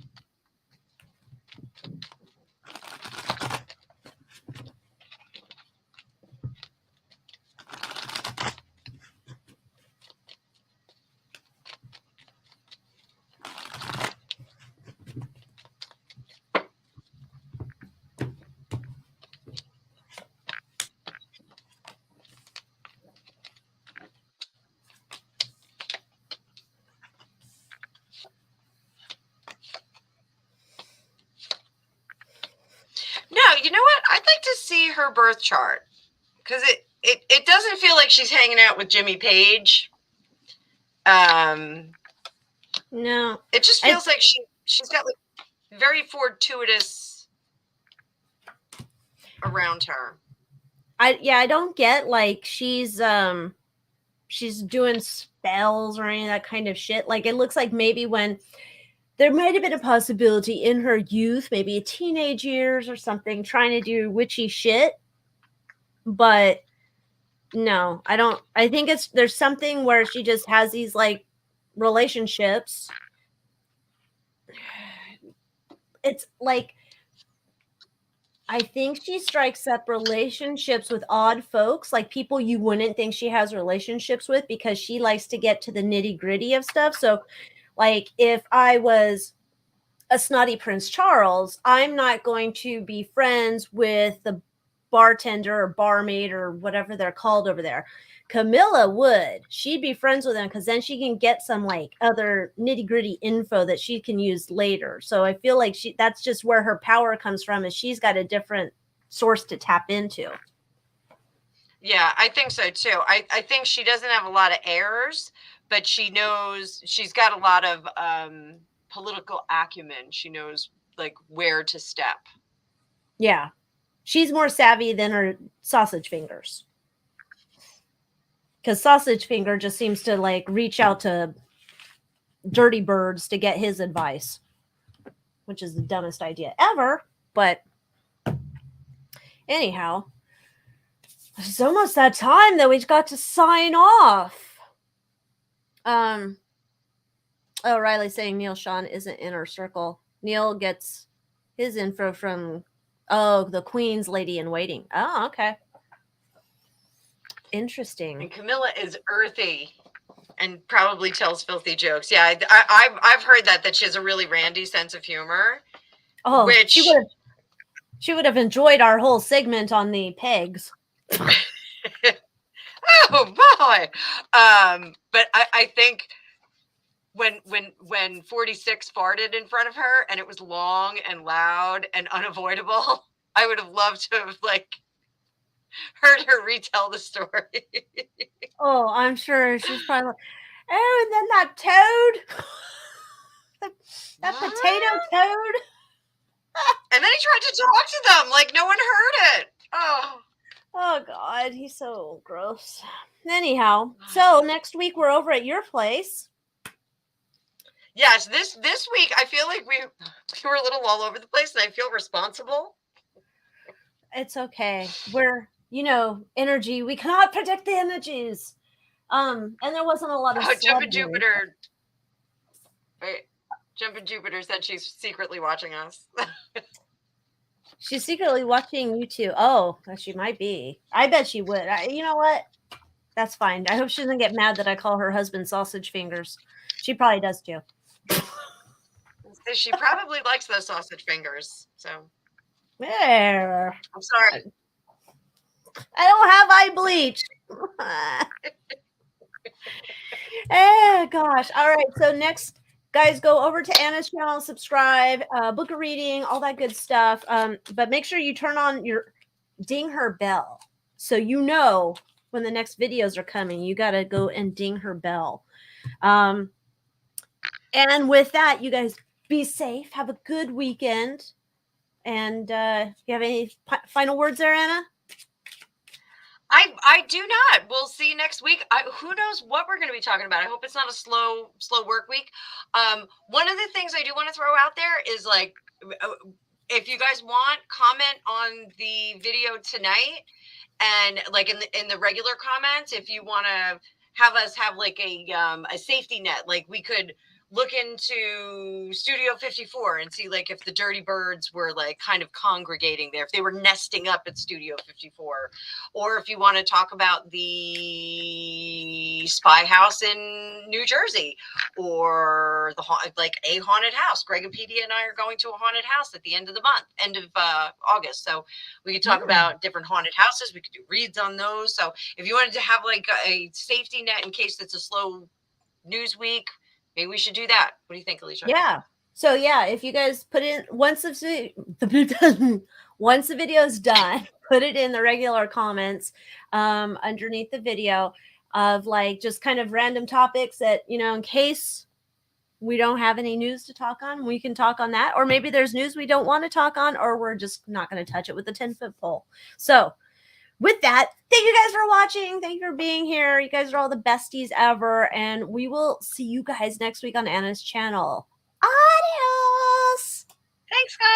No, you know what? I'd like to see her birth chart because it doesn't feel like she's hanging out with Jimmy Page. No, it just feels like she's got like very fortuitous around her. I don't get like she's doing spells or any of that kind of shit. Like it looks like maybe when there might have been a possibility in her youth, maybe teenage years or something, trying to do witchy shit. But no, I don't. I think there's something where she just has these like relationships. It's like, I think she strikes up relationships with odd folks, like people you wouldn't think she has relationships with, because she likes to get to the nitty gritty of stuff. So like if I was a snotty Prince Charles, I'm not going to be friends with the bartender or barmaid or whatever they're called over there. Camilla would. She'd be friends with them because then she can get some like other nitty gritty info that she can use later. So I feel like that's just where her power comes from, is she's got a different source to tap into. Yeah, I think so too. I think she doesn't have a lot of errors, but she knows she's got a lot of political acumen. She knows like where to step. Yeah. She's more savvy than her sausage fingers. Because sausage finger just seems to like reach out to dirty birds to get his advice, which is the dumbest idea ever. But anyhow, it's almost that time that we got to sign off. Oh, Riley's saying Neil Sean isn't in her circle. Neil gets his info from the Queen's lady in waiting. Oh, okay. Interesting. And Camilla is earthy and probably tells filthy jokes. Yeah, I've heard that she has a really randy sense of humor. Oh, which she would have enjoyed our whole segment on the pegs. Oh boy. But I think when 46 farted in front of her and it was long and loud and unavoidable, I would have loved to have like heard her retell the story. Oh, I'm sure she's probably like, oh, and then that toad, that potato toad. And then he tried to talk to them like no one heard it. Oh God, he's so gross. Anyhow, so next week we're over at your place. Yes, this week I feel like we were a little all over the place, and I feel responsible. It's okay. We're, energy. We cannot predict the energies. And there wasn't a lot of Jumpin' Jupiter. Wait, Jumpin' Jupiter said she's secretly watching us. She's secretly watching you too. Oh, she might be. I bet she would. You know what? That's fine. I hope she doesn't get mad that I call her husband sausage fingers. She probably does too. She probably likes those sausage fingers. So there. I'm sorry. I don't have eye bleach. Oh gosh. All right. So next, guys, go over to Anna's channel, subscribe, book a reading, all that good stuff. But make sure you turn on your ding her bell so you know when the next videos are coming. You got to go and ding her bell. And with that, you guys be safe. Have a good weekend. And you have any final words there, Anna? I do not. We'll see you next week. Who knows what we're going to be talking about. I hope it's not a slow work week. One of the things I do want to throw out there is like, if you guys want, comment on the video tonight, and like in the regular comments, if you want to have us have like a safety net, like we could look into Studio 54 and see like if the dirty birds were like kind of congregating there, if they were nesting up at Studio 54, or if you want to talk about the spy house in New Jersey, or the a haunted house. Greg and Petey and I are going to a haunted house at the end of the month, end of August. So we could talk about different haunted houses. We could do reads on those. So if you wanted to have like a safety net in case it's a slow news week, maybe we should do that. What do you think, Alycia? Yeah. So yeah, if you guys put in once the video is done, put it in the regular comments underneath the video of like just kind of random topics that, in case we don't have any news to talk on, we can talk on that. Or maybe there's news we don't want to talk on, or we're just not going to touch it with a 10-foot pole. So with that, thank you guys for watching. Thank you for being here. You guys are all the besties ever. And we will see you guys next week on Anna's channel. Adios. Thanks, guys.